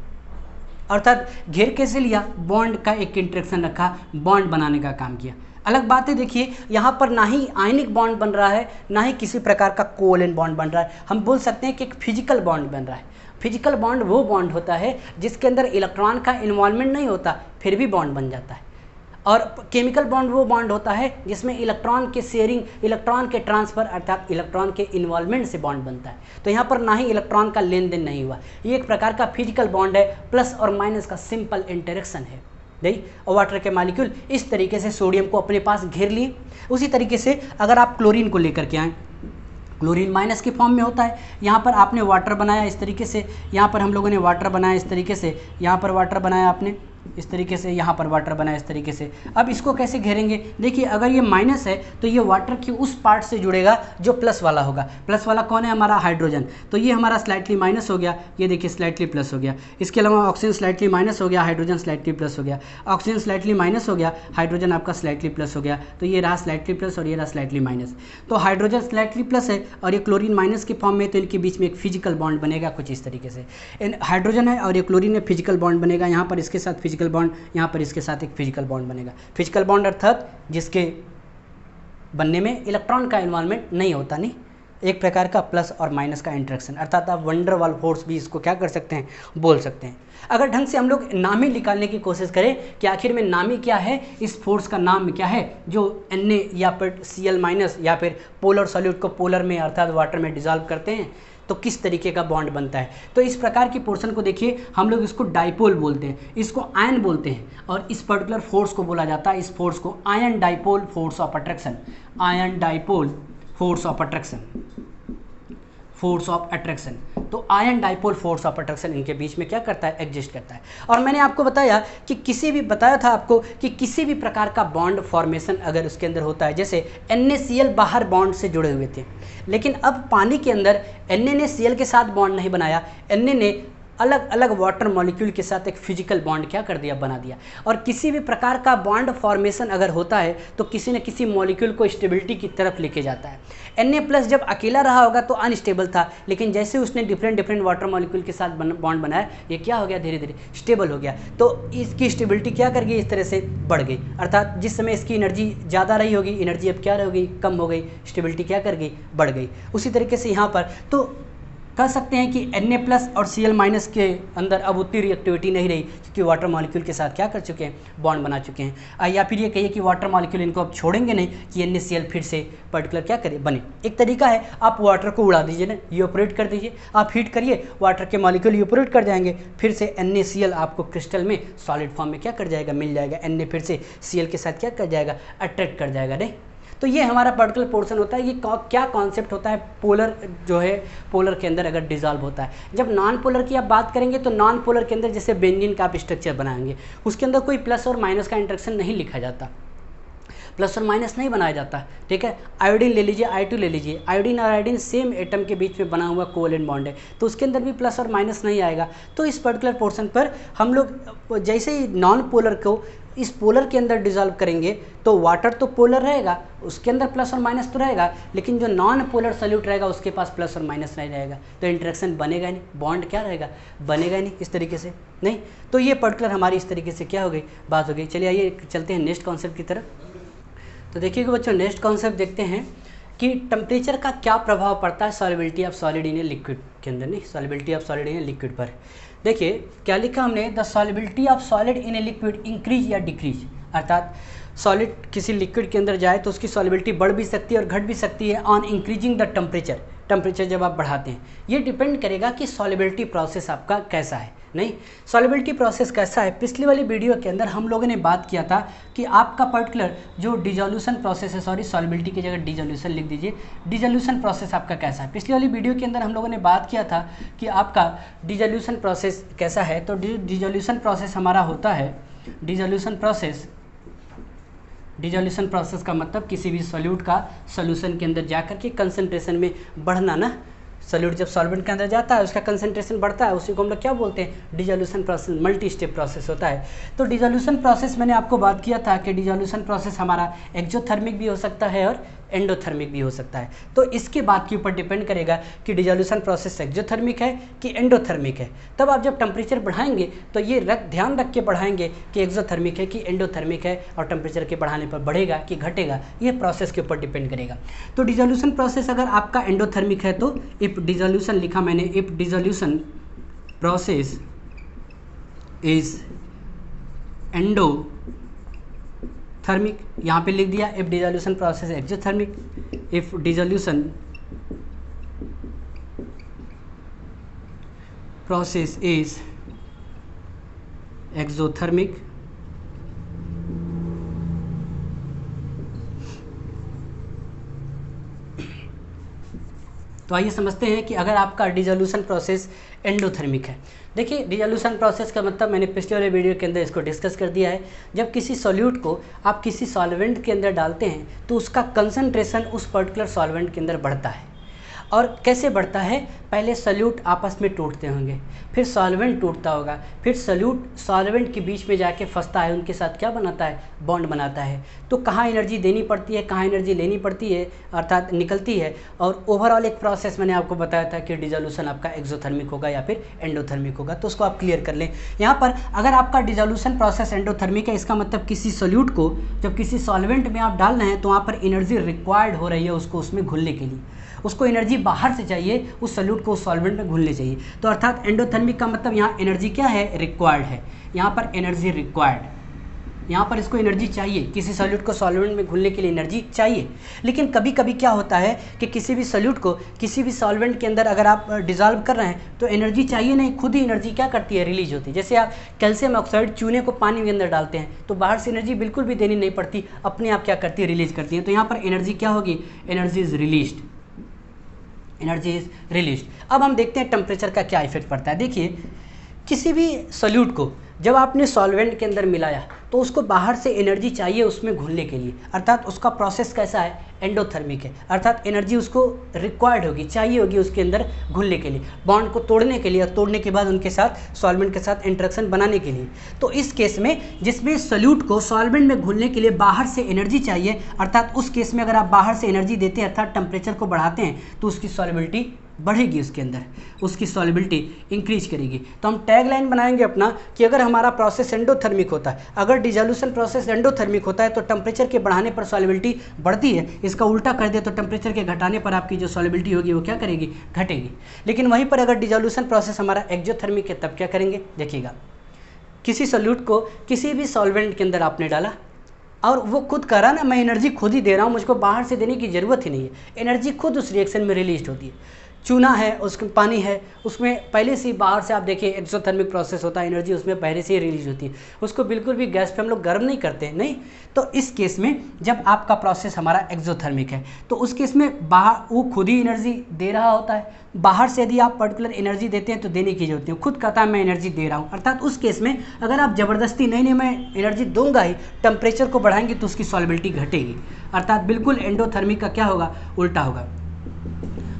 अर्थात घेर कैसे लिया, बॉन्ड का एक इंटरेक्शन रखा, बॉन्ड बनाने का काम किया। अलग बात है देखिए यहाँ पर ना ही आयनिक बॉन्ड बन रहा है ना ही किसी प्रकार का कोवैलेंट बॉन्ड बन रहा है, हम बोल सकते हैं कि एक फिजिकल बॉन्ड बन रहा है। फिजिकल बॉन्ड वो बॉन्ड होता है जिसके अंदर इलेक्ट्रॉन का इन्वॉल्वमेंट नहीं होता फिर भी बॉन्ड बन जाता है, और केमिकल बॉन्ड वो बॉन्ड होता है जिसमें इलेक्ट्रॉन के शेयरिंग, इलेक्ट्रॉन के ट्रांसफ़र अर्थात इलेक्ट्रॉन के इन्वॉल्वमेंट से बॉन्ड बनता है। तो यहाँ पर ना ही इलेक्ट्रॉन का लेन देन नहीं हुआ, ये एक प्रकार का फिजिकल बॉन्ड है, प्लस और माइनस का सिंपल इंटरेक्शन है नहीं। और वाटर के मॉलिक्यूल इस तरीके से सोडियम को अपने पास घेर लिए। उसी तरीके से अगर आप क्लोरीन को लेकर के आएँ, क्लोरीन माइनस के फॉर्म में होता है। यहाँ पर आपने वाटर बनाया इस तरीके से, यहाँ पर हम लोगों ने वाटर बनाया इस तरीके से, यहाँ पर वाटर बनाया आपने इस तरीके से, यहाँ पर वाटर बनाया इस तरीके से। अब इसको कैसे घेरेंगे, देखिए अगर ये माइनस है तो ये वाटर की उस पार्ट से जुड़ेगा जो प्लस वाला होगा। प्लस वाला कौन है, हमारा हाइड्रोजन, तो ये हमारा स्लाइटली माइनस हो गया, ये देखिए स्लाइटली प्लस हो गया। इसके अलावा ऑक्सीजन स्लाइटली माइनस हो गया, हाइड्रोजन स्लाइटली प्लस हो गया। ऑक्सीजन स्लाइटली माइनस हो गया, हाइड्रोजन आपका स्लाइटली प्लस हो गया। तो ये रहा स्लाइटली प्लस और ये रहा स्लाइटली माइनस। तो हाइड्रोजन स्लाइटली प्लस है और ये क्लोरीन माइनस के फॉर्म में, तो इनके बीच में एक फिजिकल बॉन्ड बनेगा कुछ इस तरीके से। हाइड्रोजन है और ये क्लोरीन में फिजिकल बॉन्ड बनेगा, यहाँ पर इसके साथ फिजिकल बॉन्ड, यहाँ पर इसके साथ एक फिजिकल बॉन्ड बनेगा। फिजिकल बॉन्ड अर्थात जिसके बनने में इलेक्ट्रॉन का इन्वॉल्वमेंट नहीं होता नहीं, एक प्रकार का प्लस और माइनस का इंटरेक्शन, अर्थात आप वंडर वाल फोर्स भी इसको क्या कर सकते हैं, बोल सकते हैं। अगर ढंग से हम लोग नामी निकालने की कोशिश करें कि आखिर में नामी क्या है, इस फोर्स का नाम क्या है जो Na या फिर Cl माइनस या फिर पोलर सॉल्यूट को पोलर में अर्थात वाटर में डिजॉल्व करते हैं तो किस तरीके का बॉन्ड बनता है। तो इस प्रकार की पोर्शन को देखिए, हम लोग इसको डाइपोल बोलते हैं, इसको आयन बोलते हैं, और इस पर्टिकुलर फोर्स को बोला जाता है, इस फोर्स को ion dipole force of attraction, ion dipole force of attraction, force of attraction. तो ion dipole force of attraction इनके बीच में क्या करता है, एग्जिस्ट करता है। और मैंने आपको बताया कि बताया था आपको कि किसी भी प्रकार का बॉन्ड फॉर्मेशन अगर उसके अंदर होता है, जैसे NaCl बाहर बॉन्ड से जुड़े हुए थे, लेकिन अब पानी के अंदर Na ने Cl के साथ बॉन्ड नहीं बनाया, Na ने अलग अलग वाटर मॉलिक्यूल के साथ एक फिजिकल बॉन्ड क्या कर दिया, बना दिया। और किसी भी प्रकार का बॉन्ड फॉर्मेशन अगर होता है तो किसी न किसी मॉलिक्यूल को स्टेबिलिटी की तरफ लेके जाता है। Na+ जब अकेला रहा होगा तो अनस्टेबल था, लेकिन जैसे उसने डिफरेंट वाटर मॉलिक्यूल के साथ बॉन्ड बनाया, ये क्या हो गया, धीरे धीरे स्टेबल हो गया। तो इसकी स्टेबिलिटी क्या कर गई, इस तरह से बढ़ गई, अर्थात जिस समय इसकी एनर्जी ज़्यादा रही होगी, एनर्जी अब क्या होगी, कम हो गई, स्टेबिलिटी क्या कर गई, बढ़ गई। उसी तरीके से यहाँ पर तो कह सकते हैं कि Na+ और Cl- के अंदर अब उतनी रिएक्टिविटी नहीं रही, क्योंकि वाटर मॉलिक्यूल के साथ क्या कर चुके हैं, बॉन्ड बना चुके हैं। या फिर ये कहिए कि वाटर मॉलिक्यूल इनको अब छोड़ेंगे नहीं कि NaCl फिर से पर्टिकुलर क्या करे, बने। एक तरीका है, आप वाटर को उड़ा दीजिए ना, इवेपोरेट कर दीजिए, आप हीट करिए, वाटर के मॉलिक्यूल इवेपोरेट कर जाएंगे, फिर से NaCl आपको क्रिस्टल में सॉलिड फॉर्म में क्या कर जाएगा, मिल जाएगा। Na फिर से Cl के साथ क्या कर जाएगा, अट्रैक्ट कर जाएगा, नहीं। तो ये हमारा पर्टिकुलर पोर्शन होता है। ये क्या कॉन्सेप्ट होता है, पोलर जो है, पोलर के अंदर अगर डिजॉल्व होता है। जब नॉन पोलर की आप बात करेंगे तो नॉन पोलर के अंदर जैसे बेंजीन का आप स्ट्रक्चर बनाएंगे, उसके अंदर कोई प्लस और माइनस का इंटरेक्शन नहीं लिखा जाता, प्लस और माइनस नहीं बनाया जाता, ठीक है। आयोडीन ले लीजिए, I2 ले लीजिए, आयोडीन और आयोडीन सेम एटम के बीच में बना हुआ कोवेलेंट बॉन्ड है, तो उसके अंदर भी प्लस और माइनस नहीं आएगा। तो इस पर्टिकुलर पोर्शन पर हम लोग जैसे ही नॉन पोलर को इस पोलर के अंदर डिजॉल्व करेंगे तो वाटर तो पोलर रहेगा, उसके अंदर प्लस और माइनस तो रहेगा, लेकिन जो नॉन पोलर सॉल्यूट रहेगा उसके पास प्लस और माइनस नहीं रहेगा, तो इंटरेक्शन बनेगा नहीं, बॉन्ड क्या रहेगा, बनेगा नहीं इस तरीके से, नहीं। तो ये पर्टिकुलर हमारी इस तरीके से क्या हो गई, बात हो गई। चलिए आइए चलते हैं नेक्स्ट कॉन्सेप्ट की तरफ। तो देखिएगा बच्चों, नेक्स्ट कॉन्सेप्ट देखते हैं कि टेम्परेचर का क्या प्रभाव पड़ता है solubility of solid in a liquid के अंदर, नहीं, solubility of solid in a liquid पर। देखिए क्या लिखा हमने, the solubility of solid in a liquid increase या डिक्रीज, अर्थात सॉलिड किसी लिक्विड के अंदर जाए तो उसकी सॉल्युबिलिटी बढ़ भी सकती है और घट भी सकती है on increasing the temperature, temperature जब आप बढ़ाते हैं। ये डिपेंड करेगा कि सॉल्युबिलिटी प्रोसेस आपका कैसा है, नहीं। सॉल्युबिलिटी प्रोसेस कैसा है, पिछली वाली वीडियो के अंदर हम लोगों ने बात किया था कि आपका पर्टिकुलर जो डिजोल्यूशन प्रोसेस है, सॉरी सॉल्युबिलिटी की जगह डिजोल्यूशन लिख दीजिए, डिजोल्यूशन प्रोसेस आपका कैसा है। पिछली वाली वीडियो के अंदर हम लोगों ने बात किया था कि आपका डिजोल्यूशन प्रोसेस कैसा है। तो डिजोल्यूशन प्रोसेस हमारा होता है, डिजोल्यूशन प्रोसेस का मतलब किसी भी सॉल्यूट का सॉल्यूशन के अंदर जाकर के कंसंट्रेशन में बढ़ना ना। सॉल्यूट जब सॉल्वेंट के अंदर जाता है उसका कंसंट्रेशन बढ़ता है, उसी को हम लोग क्या बोलते हैं, dissolution process, multi step process होता है। तो डिजोल्यूशन प्रोसेस मैंने आपको बात किया था कि डिजोल्यूशन प्रोसेस हमारा एक्सोथर्मिक भी हो सकता है और एंडोथर्मिक भी हो सकता है। तो इसके बात के ऊपर डिपेंड करेगा कि डिजोल्यूशन प्रोसेस एक्सोथर्मिक है कि एंडोथर्मिक है। तब आप जब टेम्परेचर बढ़ाएंगे तो ये ध्यान रख के बढ़ाएंगे कि एक्सोथर्मिक है कि एंडोथर्मिक है, और टेम्परेचर के बढ़ाने पर बढ़ेगा कि घटेगा, ये प्रोसेस के ऊपर डिपेंड करेगा। तो डिजोल्यूशन प्रोसेस अगर आपका एंडोथर्मिक है तो इफ डिजोल्यूशन लिखा मैंने, if dissolution process is endo thermic, यहाँ पे लिख दिया if dissolution process exothermic, if dissolution process is exothermic, तो आइए समझते हैं कि अगर आपका डिजोल्यूशन प्रोसेस एंडोथर्मिक है। देखिए डिजोल्यूशन प्रोसेस का मतलब मैंने पिछले वाले वीडियो के अंदर इसको डिस्कस कर दिया है। जब किसी सॉल्यूट को आप किसी सॉल्वेंट के अंदर डालते हैं तो उसका कंसंट्रेशन उस पर्टिकुलर सॉल्वेंट के अंदर बढ़ता है, और कैसे बढ़ता है, पहले सॉल्यूट आपस में टूटते होंगे, फिर सॉल्वेंट टूटता होगा, फिर सॉल्यूट सॉल्वेंट के बीच में जाके फंसता है, उनके साथ क्या बनाता है, बॉन्ड बनाता है। तो कहाँ एनर्जी देनी पड़ती है, कहाँ एनर्जी लेनी पड़ती है, अर्थात निकलती है। और ओवरऑल एक प्रोसेस मैंने आपको बताया था कि डिसोल्यूशन आपका एक्सोथर्मिक होगा या फिर एंडोथर्मिक होगा, तो उसको आप क्लियर कर लें। यहाँ पर अगर आपका डिसोल्यूशन प्रोसेस एंडोथर्मिक है, इसका मतलब किसी सॉल्यूट को जब किसी सॉल्वेंट में आप डाल रहे हैं तो वहाँ पर एनर्जी रिक्वायर्ड हो रही है उसको उसमें घुलने के लिए, उसको एनर्जी बाहर से चाहिए, उस सॉल्यूट को उस सॉल्वेंट में घुलने चाहिए। तो अर्थात एंडोथर्मिक का मतलब यहाँ एनर्जी क्या है, रिक्वायर्ड है, यहाँ पर एनर्जी रिक्वायर्ड, यहाँ पर इसको एनर्जी चाहिए, किसी सॉल्यूट को सॉल्वेंट में घुलने के लिए एनर्जी चाहिए। लेकिन कभी कभी क्या होता है कि किसी भी सॉल्यूट को किसी भी सॉल्वेंट के अंदर अगर आप डिजॉल्व कर रहे हैं तो एनर्जी चाहिए नहीं, खुद ही एनर्जी क्या करती है, रिलीज होती है। जैसे आप कैल्शियम ऑक्साइड चूने को पानी के अंदर डालते हैं तो बाहर से एनर्जी बिल्कुल भी देनी नहीं पड़ती, अपने आप क्या करती है, रिलीज करती है। तो यहाँ पर एनर्जी क्या होगी, energy is released, energy is released. अब हम देखते हैं टेम्परेचर का क्या इफेक्ट पड़ता है। देखिए किसी भी सॉल्यूट को जब आपने सॉल्वेंट के अंदर मिलाया तो उसको बाहर से एनर्जी चाहिए उसमें घुलने के लिए, अर्थात उसका प्रोसेस कैसा है, एंडोथर्मिक है, अर्थात एनर्जी उसको रिक्वायर्ड होगी, चाहिए होगी उसके अंदर घुलने के लिए, बॉन्ड को तोड़ने के लिए और तोड़ने के बाद उनके साथ सॉल्वेंट के साथ इंटरेक्शन बनाने के लिए। तो इस केस में जिसमें सॉल्यूट को सॉल्वेंट में घुलने के लिए बाहर से एनर्जी चाहिए, अर्थात उस केस में अगर आप बाहर से एनर्जी देते हैं अर्थात टेम्परेचर को बढ़ाते हैं तो उसकी सॉल्युबिलिटी बढ़ेगी, उसके अंदर उसकी सॉल्युबिलिटी इंक्रीज करेगी। तो हम टैग लाइन बनाएंगे अपना कि अगर हमारा प्रोसेस एंडोथर्मिक होता है, अगर डिसोल्यूशन प्रोसेस एंडोथर्मिक होता है तो टेम्परेचर के बढ़ाने पर सॉल्युबिलिटी बढ़ती है, इसका उल्टा कर दे तो टेम्परेचर के घटाने पर आपकी जो सॉल्युबिलिटी होगी वो क्या करेगी, घटेगी। लेकिन वहीं पर अगर डिसोल्यूशन प्रोसेस हमारा एक्सोथर्मिक है तब क्या करेंगे, देखिएगा किसी सॉल्यूट को किसी भी सॉल्वेंट के अंदर आपने डाला और वो खुद कह रहा ना मैं एनर्जी खुद ही दे रहा हूँ, मुझको बाहर से देने की ज़रूरत ही नहीं है, एनर्जी खुद उस रिएक्शन में रिलीज होती है। चूना है, उसमें पानी है, उसमें पहले से ही बाहर से आप देखिए एक्सोथर्मिक प्रोसेस होता है, एनर्जी उसमें पहले से ही रिलीज होती है, उसको बिल्कुल भी गैस पे हम लोग गर्म नहीं करते नहीं। तो इस केस में जब आपका प्रोसेस हमारा एक्सोथर्मिक है तो उस केस में बाहर वो खुद ही एनर्जी दे रहा होता है, बाहर से यदि आप पर्टिकुलर एनर्जी देते हैं तो देने की जरूरत नहीं, खुद कहता है मैं एनर्जी दे रहा हूँ। अर्थात उस केस में अगर आप ज़बरदस्ती नहीं मैं एनर्जी दूंगा ही, टेम्परेचर को बढ़ाएंगे तो उसकी सॉल्युबिलिटी घटेगी, अर्थात बिल्कुल एंडोथर्मिक का क्या होगा, उल्टा होगा,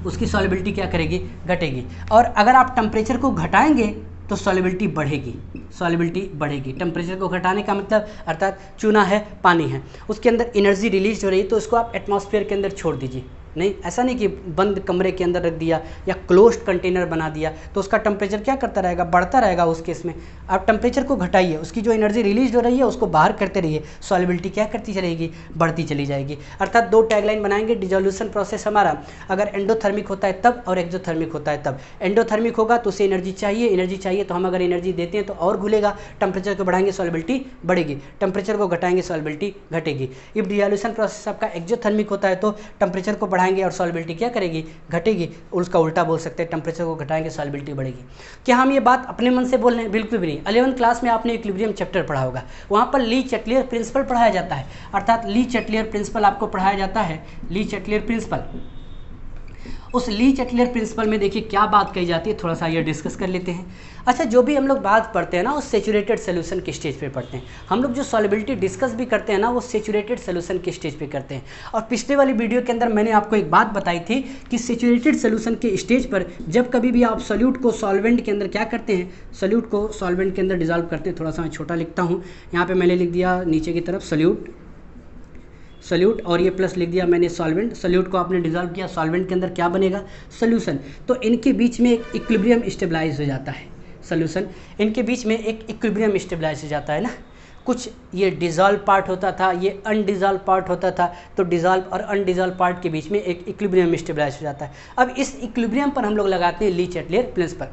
उसकी सॉल्युबिलिटी क्या करेगी, घटेगी। और अगर आप टेम्परेचर को घटाएंगे तो सॉल्युबिलिटी बढ़ेगी, सॉल्युबिलिटी बढ़ेगी। टेम्परेचर को घटाने का मतलब अर्थात चूना है, पानी है, उसके अंदर एनर्जी रिलीज हो रही है तो उसको आप एटमॉस्फेयर के अंदर छोड़ दीजिए, नहीं ऐसा नहीं कि बंद कमरे के अंदर रख दिया या क्लोज्ड कंटेनर बना दिया तो उसका टेम्परेचर क्या करता रहेगा, बढ़ता रहेगा। उस केस में आप टेम्परेचर को घटाइए, उसकी जो एनर्जी रिलीज हो रही है उसको बाहर करते रहिए, सॉल्युबिलिटी क्या करती चलेगी, बढ़ती चली जाएगी। अर्थात दो टैगलाइन बनाएंगे, डिसोल्यूशन प्रोसेस हमारा अगर एंडोथर्मिक होता है तब और एक्सोथर्मिक होता है तब। एंडोथर्मिक होगा तो उसे एनर्जी चाहिए तो हम अगर एनर्जी देते हैं तो और घुलेगा, टेम्परेचर को बढ़ाएंगे सॉल्युबिलिटी बढ़ेगी, टेम्परेचर को घटाएंगे सॉल्युबिलिटी घटेगी। इफ डिसोल्यूशन प्रोसेस आपका एक्सोथर्मिक होता है तो टेम्परेचर को बढ़ाएंगे और सॉल्युबिलिटी क्या करेगी, घटेगी। उसका उल्टा बोल सकते हैं, टेम्परेचर को घटाएंगे सॉल्युबिलिटी बढ़ेगी। क्या हम ये बात अपने मन से बोल रहे हैं, बिल्कुल भी नहीं। 11th क्लास में आपने इक्विलिब्रियम चैप्टर पढ़ा होगा, वहाँ पर ली चैटलियर प्रिंसिपल पढ़ाया जाता है, अर्थात ली चैटलियर प्रिंसिपल आपको पढ़ाया जाता है, ली चैटलियर प्रिंसिपल। उस ली चैटलियर प्रिंसिपल में देखिए क्या बात कही जाती है, थोड़ा सा ये डिस्कस कर लेते हैं। अच्छा, जो भी हम लोग बात पढ़ते हैं ना उस सेचुरेटेड सोल्यूशन के स्टेज पे पढ़ते हैं, हम लोग जो सॉल्युबिलिटी डिस्कस भी करते हैं ना वो सेचुरेटेड सोल्यूशन के स्टेज पे करते हैं। और पिछले वाली वीडियो के अंदर मैंने आपको एक बात बताई थी कि सेचुरेटेड सोल्यूशन के स्टेज पर जब कभी भी आप सॉल्यूट को सॉल्वेंट के अंदर क्या करते हैं, सॉल्यूट को सॉल्वेंट के अंदर डिजॉल्व करते हैं। थोड़ा सा मैं छोटा लिखता हूँ, यहाँ पर मैंने लिख दिया नीचे की तरफ सॉल्यूट और ये प्लस लिख दिया मैंने सॉल्वेंट। सॉल्यूट को आपने डिजॉल्व किया, सॉल्वेंट के अंदर क्या बनेगा, सोल्यूशन। तो इनके बीच में एक इक्विलिब्रियम स्टेबलाइज हो जाता है, सोल्यूशन इनके बीच में एक इक्विलिब्रियम स्टेबलाइज हो जाता है ना। कुछ ये डिज़ॉल्व पार्ट होता था, ये अनडिज़ॉल्व पार्ट होता था, तो डिज़ॉल्व और अनडिज़ॉल्व पार्ट के बीच में एक इक्विलिब्रियम स्टेबलाइज हो जाता है। अब इस इक्विलिब्रियम पर हम लोग लगाते हैं ली चैटलियर प्रिंसिपल।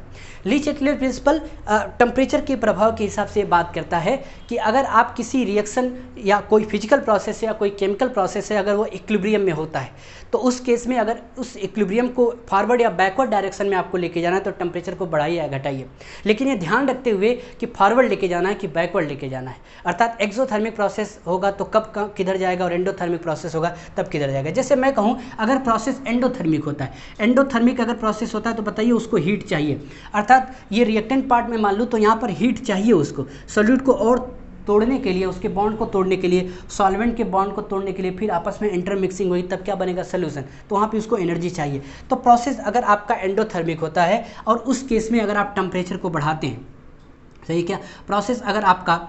ली चैटलियर प्रिंसिपल टेम्परेचर के प्रभाव के हिसाब से बात करता है कि अगर आप किसी रिएक्शन या कोई फिजिकल प्रोसेस या कोई केमिकल प्रोसेस है अगर वो इक्विलिब्रियम में होता है तो उस केस में अगर उस इक्विलिब्रियम को फॉरवर्ड या बैकवर्ड डायरेक्शन में आपको लेके जाना है तो टेम्परेचर को बढ़ाइए या घटाइए, लेकिन ये ध्यान रखते हुए कि फॉरवर्ड लेके जाना है कि बैकवर्ड लेके जाना है। अर्थात एक्सोथर्मिक प्रोसेस होगा तो कब किधर जाएगा और एंडोथर्मिक प्रोसेस होगा तब किधर जाएगा। जैसे मैं कहूँ अगर प्रोसेस एंडोथर्मिक होता है, एंडोथर्मिक अगर प्रोसेस होता है तो बताइए उसको हीट चाहिए, अर्थात ये रिएक्टेंट पार्ट में मान लूँ तो यहाँ पर हीट चाहिए उसको, सॉल्यूट को और तोड़ने के लिए, उसके बॉन्ड को तोड़ने के लिए, सॉल्वेंट के बॉन्ड को तोड़ने के लिए फिर आपस में इंटरमिक्सिंग हुई, तब क्या बनेगा सोल्यूशन। तो वहाँ पे उसको एनर्जी चाहिए। तो प्रोसेस अगर आपका एंडोथर्मिक होता है और उस केस में अगर आप टेम्परेचर को बढ़ाते हैं, सही क्या, प्रोसेस अगर आपका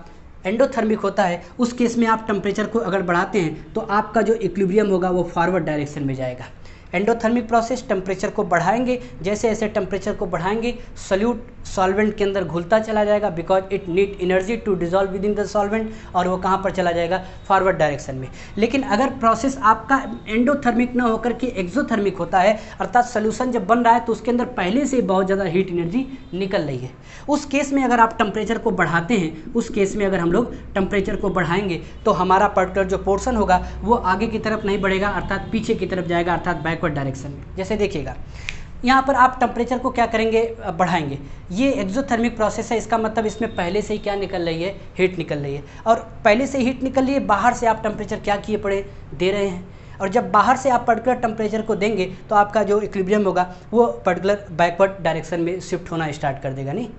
एंडोथर्मिक होता है उस केस में आप टेम्परेचर को अगर बढ़ाते हैं तो आपका जो इक्विलिब्रियम होगा वो फॉरवर्ड डायरेक्शन में जाएगा। एंडोथर्मिक प्रोसेस टेम्परेचर को बढ़ाएंगे, जैसे जैसे टेम्परेचर को बढ़ाएंगे सोल्यूट सॉल्वेंट के अंदर घुलता चला जाएगा, because it need energy to dissolve within the solvent, और वो कहाँ पर चला जाएगा, फॉरवर्ड डायरेक्शन में। लेकिन अगर प्रोसेस आपका एंडोथर्मिक ना होकर के एक्सोथर्मिक होता है, अर्थात सोल्यूशन जब बन रहा है तो उसके अंदर पहले से बहुत ज़्यादा हीट एनर्जी निकल रही है, उस केस में अगर आप टेम्परेचर को बढ़ाते हैं, उस केस में अगर हम लोग टेम्परेचर को बढ़ाएंगे तो हमारा पर्टिकुलर जो पोर्शन होगा वो आगे की तरफ नहीं बढ़ेगा, अर्थात पीछे की तरफ जाएगा, अर्थात बैकवर्ड डायरेक्शन में। जैसे देखिएगा यहाँ पर आप टेम्परेचर को क्या करेंगे, बढ़ाएंगे। ये एक्सोथर्मिक प्रोसेस है, इसका मतलब इसमें पहले से ही क्या निकल रही है, हीट निकल रही है, और पहले से हीट निकल रही है, बाहर से आप टेम्परेचर क्या किए पड़े, दे रहे हैं, और जब बाहर से आप पर्टिकुलर टेम्परेचर को देंगे तो आपका जो इक्विलिब्रियम होगा वो पर्टिकुलर बैकवर्ड डायरेक्शन में शिफ्ट होना स्टार्ट कर देगा, नहीं।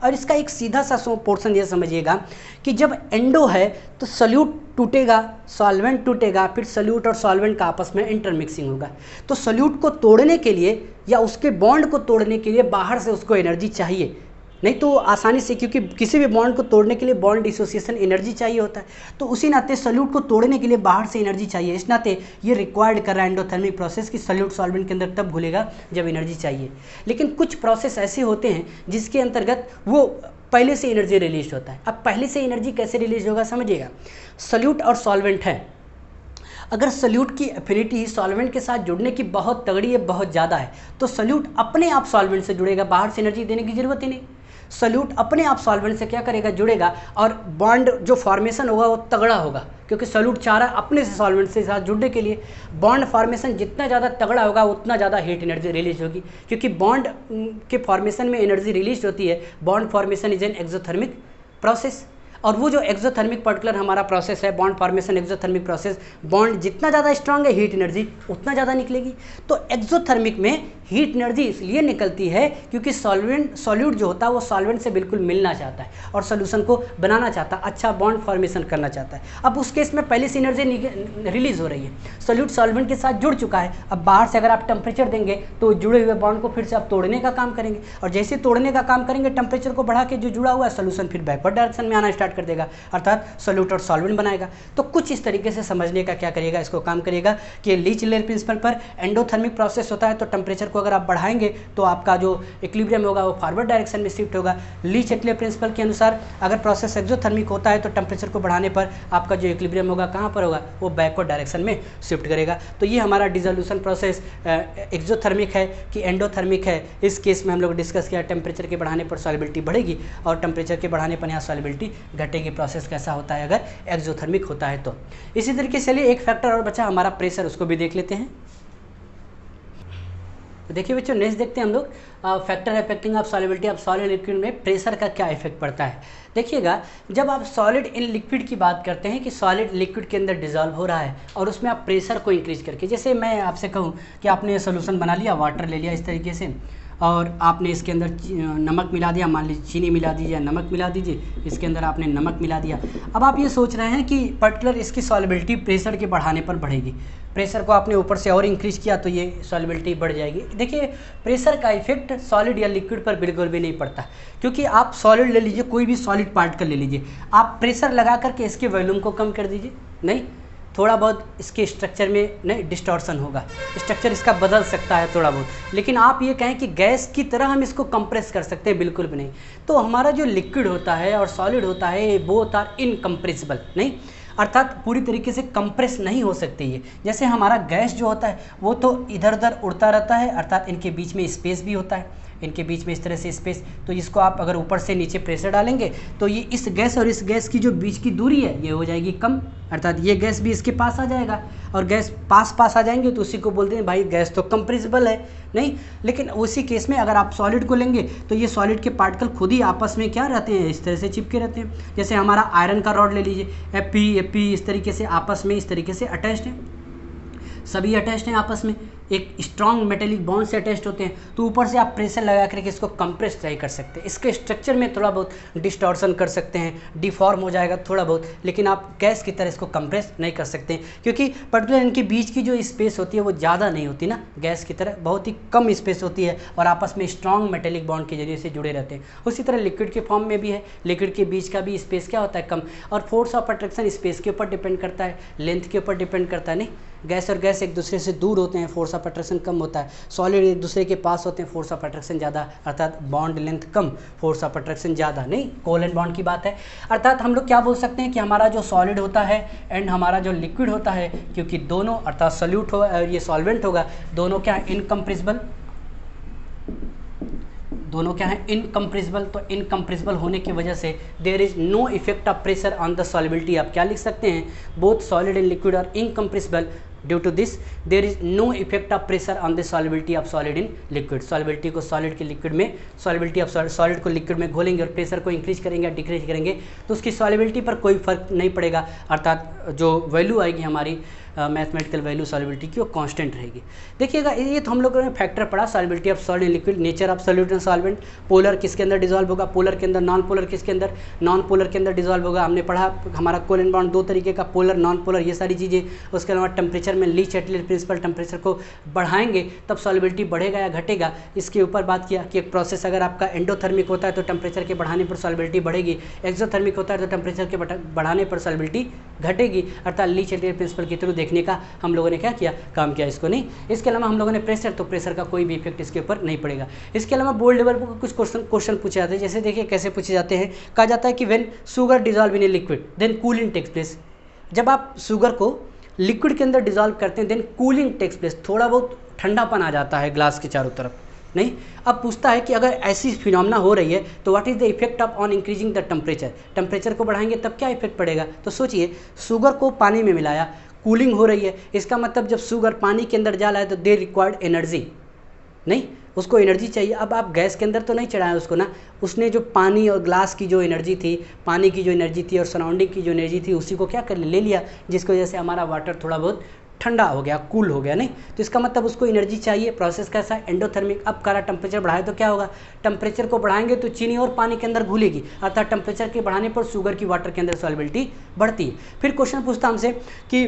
और इसका एक सीधा सा पोर्शन ये समझिएगा कि जब एंडो है तो सोल्यूट टूटेगा, सॉल्वेंट टूटेगा, फिर सोल्यूट और सॉल्वेंट का आपस में इंटरमिक्सिंग होगा। तो सोल्यूट को तोड़ने के लिए या उसके बॉन्ड को तोड़ने के लिए बाहर से उसको एनर्जी चाहिए, नहीं तो आसानी से, क्योंकि किसी भी बॉन्ड को तोड़ने के लिए बॉन्ड डिसोसिएशन एनर्जी चाहिए होता है, तो उसी नाते सोल्यूट को तोड़ने के लिए बाहर से एनर्जी चाहिए। इस नाते ये रिक्वायर्ड कर रहा है एंडोथर्मिक प्रोसेस कि सोल्यूट सॉल्वेंट के अंदर तब घुलेगा जब एनर्जी चाहिए। लेकिन कुछ प्रोसेस ऐसे होते हैं जिसके अंतर्गत वो पहले से एनर्जी रिलीज होता है। अब पहले से एनर्जी कैसे रिलीज होगा समझिएगा, सोल्यूट और सॉल्वेंट है, अगर सोल्यूट की एफिनिटी सॉल्वेंट के साथ जुड़ने की बहुत तगड़ी है, बहुत ज़्यादा है, तो सोल्यूट अपने आप सॉल्वेंट से जुड़ेगा, बाहर से एनर्जी देने की जरूरत ही नहीं। सोल्यूट अपने आप सॉल्वेंट से क्या करेगा, जुड़ेगा, और बॉन्ड जो फॉर्मेशन होगा वो तगड़ा होगा, क्योंकि सोल्यूट चाह रहा है अपने से सॉल्वेंट से साथ जुड़ने के लिए। बॉन्ड फॉर्मेशन जितना ज़्यादा तगड़ा होगा उतना ज़्यादा हीट एनर्जी रिलीज होगी, क्योंकि बॉन्ड के फॉर्मेशन में एनर्जी रिलीज होती है। Bond formation is an exothermic process, और वो जो एक्सोथर्मिक पर्टिकुलर हमारा प्रोसेस है bond formation exothermic process, bond जितना ज़्यादा स्ट्रांग है हीट एनर्जी उतना ज़्यादा निकलेगी। तो एक्सोथर्मिक में हीट एनर्जी इसलिए निकलती है क्योंकि सॉल्यूट जो होता है वो सॉल्वेंट से बिल्कुल मिलना चाहता है और सोल्यूशन को बनाना चाहता है, अच्छा बॉन्ड फॉर्मेशन करना चाहता है। अब उस केस में पहले से एनर्जी रिलीज हो रही है, सोल्यूट सॉल्वेंट के साथ जुड़ चुका है। अब बाहर से अगर आप टेम्परेचर देंगे तो जुड़े हुए बॉन्ड को फिर से आप तोड़ने का काम करेंगे, और जैसे तोड़ने का काम करेंगे टेम्परेचर को बढ़ा के जो जुड़ा हुआ है सोल्यूशन फिर बैकवर्ड डायरेक्शन में आना स्टार्ट कर देगा, अर्थात सोल्यूट और सॉल्वेंट बनाएगा। तो कुछ इस तरीके से समझने का क्या करिएगा, इसको काम करिएगा कि लीच-लेयर प्रिंसिपल पर एंडोथर्मिक प्रोसेस होता है तो टेम्परेचर को अगर आप बढ़ाएंगे तो आपका जो इक्विलिब्रियम होगा वो फॉरवर्ड डायरेक्शन में शिफ्ट होगा। लीच-लेयर प्रिंसिपल के अनुसार अगर प्रोसेस एक्सोथर्मिक होता है तो टेम्परेचर को बढ़ाने पर आपका जो इक्विलिब्रियम होगा कहाँ पर होगा, वो बैकवर्ड डायरेक्शन में शिफ्ट करेगा। तो ये हमारा डिसोल्यूशन प्रोसेस एक्सोथर्मिक है कि एंडोथर्मिक है, इस केस में हम लोग डिस्कस किया। टेम्परेचर के बढ़ाने पर सॉल्युबिलिटी बढ़ेगी और टेम्परेचर के बढ़ाने पर यहाँ सॉल्युबिलिटी घटेगी। प्रोसेस कैसा होता है अगर एक्सोथर्मिक होता है तो। इसी तरीके से चलिए एक फैक्टर और बचा हमारा प्रेशर, उसको भी देख लेते हैं। तो देखिए बच्चों नेक्स्ट देखते हैं हम लोग factor affecting of solubility of solid liquid में प्रेशर का क्या इफेक्ट पड़ता है। देखिएगा जब आप सॉलिड इन लिक्विड की बात करते हैं कि सॉलिड लिक्विड के अंदर डिजॉल्व हो रहा है और उसमें आप प्रेशर को इंक्रीज करके, जैसे मैं आपसे कहूँ कि आपने सोल्यूशन बना लिया, वाटर ले लिया इस तरीके से, और आपने इसके अंदर नमक मिला दिया, मान लीजिए चीनी मिला दीजिए, नमक मिला दीजिए, इसके अंदर आपने नमक मिला दिया। अब आप ये सोच रहे हैं कि पर्टिकुलर इसकी सॉल्युबिलिटी प्रेशर के बढ़ाने पर बढ़ेगी, प्रेशर को आपने ऊपर से और इंक्रीज किया तो ये सॉल्युबिलिटी बढ़ जाएगी। देखिए प्रेशर का इफेक्ट सॉलिड या लिक्विड पर बिल्कुल भी नहीं पड़ता, क्योंकि आप सॉलिड ले लीजिए, कोई भी सॉलिड पार्टिकल ले लीजिए, आप प्रेशर लगा करके इसके वॉल्यूम को कम कर दीजिए, नहीं थोड़ा बहुत इसके स्ट्रक्चर में नहीं डिस्टॉर्शन होगा, स्ट्रक्चर इसका बदल सकता है थोड़ा बहुत, लेकिन आप ये कहें कि गैस की तरह हम इसको कंप्रेस कर सकते हैं, बिल्कुल भी नहीं। तो हमारा जो लिक्विड होता है और सॉलिड होता है बोथ आर इनकम्प्रेसिबल, नहीं अर्थात पूरी तरीके से कंप्रेस नहीं हो सकते ये। जैसे हमारा गैस जो होता है वो तो इधर उधर उड़ता रहता है, अर्थात इनके बीच में स्पेस भी होता है, इनके बीच में इस तरह से स्पेस, तो इसको आप अगर ऊपर से नीचे प्रेशर डालेंगे तो ये इस गैस और इस गैस की जो बीच की दूरी है ये हो जाएगी कम, अर्थात ये गैस भी इसके पास आ जाएगा और गैस पास आ जाएंगे तो उसी को बोलते हैं भाई गैस तो कंप्रेसिबल है, नहीं। लेकिन उसी केस में अगर आप सॉलिड को लेंगे तो ये सॉलिड के पार्टिकल खुद ही आपस में क्या रहते हैं, इस तरह से चिपके रहते हैं। जैसे हमारा आयरन का रॉड ले लीजिए, Fe इस तरीके से आपस में इस तरीके से अटैच्ड है। सभी अटैच्ड हैं आपस में, एक स्ट्रॉन्ग मेटेलिक बॉन्ड से अटैच्ड होते हैं, तो ऊपर से आप प्रेशर लगा करके इसको कंप्रेस ट्राई कर सकते हैं। इसके स्ट्रक्चर में थोड़ा बहुत डिस्टॉर्शन कर सकते हैं, डिफॉर्म हो जाएगा थोड़ा बहुत, लेकिन आप गैस की तरह इसको कंप्रेस नहीं कर सकते क्योंकि पर्टिकुलर इनके बीच की जो स्पेस होती है वो ज़्यादा नहीं होती ना, गैस की तरह बहुत ही कम स्पेस होती है और आपस में स्ट्रॉन्ग मेटेलिक बॉन्ड के जरिए से जुड़े रहते हैं। उसी तरह लिक्विड के फॉर्म में भी है, लिक्विड के बीच का भी स्पेस क्या होता है, कम, और फोर्स ऑफ अट्रैक्शन स्पेस के ऊपर डिपेंड करता है, लेंथ के ऊपर डिपेंड करता है। नहीं, गैस और गैस एक दूसरे से दूर होते हैं, फोर्स ऑफ अट्रैक्शन कम होता है। सॉलिड एक दूसरे के पास होते हैं, फोर्स ऑफ अट्रैक्शन ज़्यादा, अर्थात bond length come, force of attraction ज़्यादा। नहीं, कोवैलेंट बॉन्ड की बात है। अर्थात हम लोग क्या बोल सकते हैं कि हमारा जो सॉलिड होता है एंड हमारा जो लिक्विड होता है, क्योंकि दोनों अर्थात सॉल्यूट होगा और ये सॉल्वेंट होगा, दोनों क्या है, इनकम्प्रेसिबल, दोनों क्या है, इनकम्प्रेसिबल। तो इनकम्प्रेसिबल होने की वजह से there is no effect of pressure on the solubility. आप क्या लिख सकते हैं, both solid and liquid are incompressible, due to this there is no effect of pressure on the solubility of solid in liquid. Solubility को सॉलिड के लिक्विड में, सॉलिबिलिटी ऑफ सॉलिड को लिक्विड में घोलेंगे और प्रेशर को इंक्रीज करेंगे या डिक्रीज करेंगे तो उसकी सॉलिबिलिटी पर कोई फर्क नहीं पड़ेगा, अर्थात जो वैल्यू आएगी हमारी मैथमेटिकल वैल्यू सॉलिबिलिटी की वो कांस्टेंट रहेगी। देखिएगा, ये तो हम लोगों ने फैक्टर पढ़ा, solubility of solid and liquid, nature of solute and solvent, polar किसके अंदर डिजॉल्व होगा, पोलर के अंदर, नॉन पोलर किसके अंदर, नॉन पोलर के अंदर डिजॉल्व होगा। हमने पढ़ा हमारा कोवैलेंट बॉन्ड दो तरीके का, पोलर नॉन पोलर, ये सारी चीज़ें। उसके अलावा टेम्परेचर में ली चैटलेट प्रिंसिपल, टेम्परेचर को बढ़ाएंगे तब सॉलिबिलिटी बढ़ेगा या घटेगा, इसके ऊपर बात किया कि एक प्रोसेस अगर आपका एंडोथर्मिक होता है तो टेम्परेचर के बढ़ाने पर सॉलिबिलिटी बढ़ेगी, एक्सोथर्मिक होता है तो टेम्परेचर के बढ़ाने पर सॉलिबिलिटी घटेगी, अर्थात ली चैटलेट प्रिंसिपल के थ्रू देखने का हम लोगों ने क्या किया, काम किया इसको। नहीं, इसके अलावा हम लोगों ने प्रेशर, तो प्रेशर का कोई भी इफेक्ट इसके ऊपर नहीं पड़ेगा। इसके अलावा बोर्ड लेवल पर कुछ क्वेश्चन पूछे जाते हैं, जैसे देखिए कैसे पूछे जाते हैं, कहा जाता है कि when sugar dissolve in a liquid then cooling takes place. जब आप शुगर को लिक्विड के अंदर डिजॉल्व करते हैं देन कूलिंग टेक्स प्लेस, थोड़ा बहुत ठंडापन आ जाता है ग्लास के चारों तरफ। नहीं, अब पूछता है कि अगर ऐसी फिनोमेना हो रही है तो what is the effect of on increasing the temperature, temperature को बढ़ाएंगे तब क्या इफेक्ट पड़ेगा। तो सोचिए, शुगर को पानी में मिलाया, कूलिंग हो रही है, इसका मतलब जब शुगर पानी के अंदर जा रहा है तो दे रिक्वायर्ड एनर्जी, नहीं, उसको एनर्जी चाहिए। अब आप गैस के अंदर तो नहीं चढ़ाएं उसको ना, उसने जो पानी और ग्लास की जो एनर्जी थी, पानी की जो एनर्जी थी और सराउंडिंग की जो एनर्जी थी, उसी को क्या कर ले लिया, जिसकी वजह से हमारा वाटर थोड़ा बहुत ठंडा हो गया, कूल हो गया। नहीं, तो इसका मतलब उसको एनर्जी चाहिए। प्रोसेस कैसा है, एंडोथर्मिक। अब करा टेम्परेचर बढ़ाए तो क्या होगा, टेम्परेचर को बढ़ाएंगे तो चीनी और पानी के अंदर घुलेगी, अर्थात टेम्परेचर के बढ़ाने पर शुगर की वाटर के अंदर सॉल्युबिलिटी बढ़ती है। फिर क्वेश्चन पूछता हमसे कि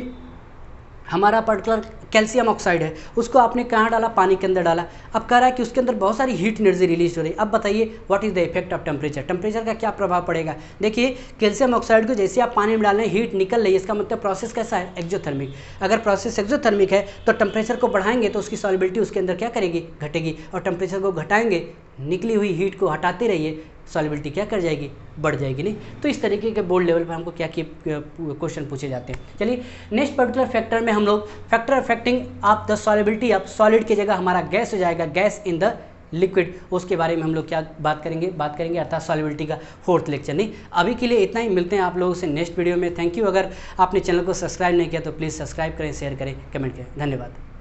हमारा पर्टिकुलर कैल्शियम ऑक्साइड है, उसको आपने कहाँ डाला, पानी के अंदर डाला। अब कह रहा है कि उसके अंदर बहुत सारी हीट एनर्जी रिलीज हो रही है। अब बताइए what is the effect of temperature, temperature का क्या प्रभाव पड़ेगा। देखिए, कैल्शियम ऑक्साइड को जैसे आप पानी में डाल रहे हैं, हीट निकल रही है, इसका मतलब प्रोसेस कैसा है, एक्सोथर्मिक। अगर प्रोसेस एक्सोथर्मिक है तो टेम्परेचर को बढ़ाएंगे तो उसकी सॉल्युबिलिटी उसके अंदर क्या करेगी, घटेगी, और टेम्परेचर को घटाएंगे, निकली हुई हीट को हटाते रहिए, सॉल्युबिलिटी क्या कर जाएगी, बढ़ जाएगी। नहीं, तो इस तरीके के बोर्ड लेवल पर हमको क्या क्वेश्चन पूछे जाते हैं। चलिए, नेक्स्ट पर्टिकुलर फैक्टर में हम लोग factor affecting of the solubility of solid की जगह हमारा गैस हो जाएगा, गैस इन द लिक्विड, उसके बारे में हम लोग क्या बात करेंगे अर्थात सॉल्युबिलिटी का फोर्थ लेक्चर। नहीं, अभी के लिए इतना ही, मिलते हैं आप लोगों से नेक्स्ट वीडियो में। Thank you. अगर आपने चैनल को सब्सक्राइब नहीं किया तो प्लीज़ सब्सक्राइब करें, शेयर करें, कमेंट करें। धन्यवाद।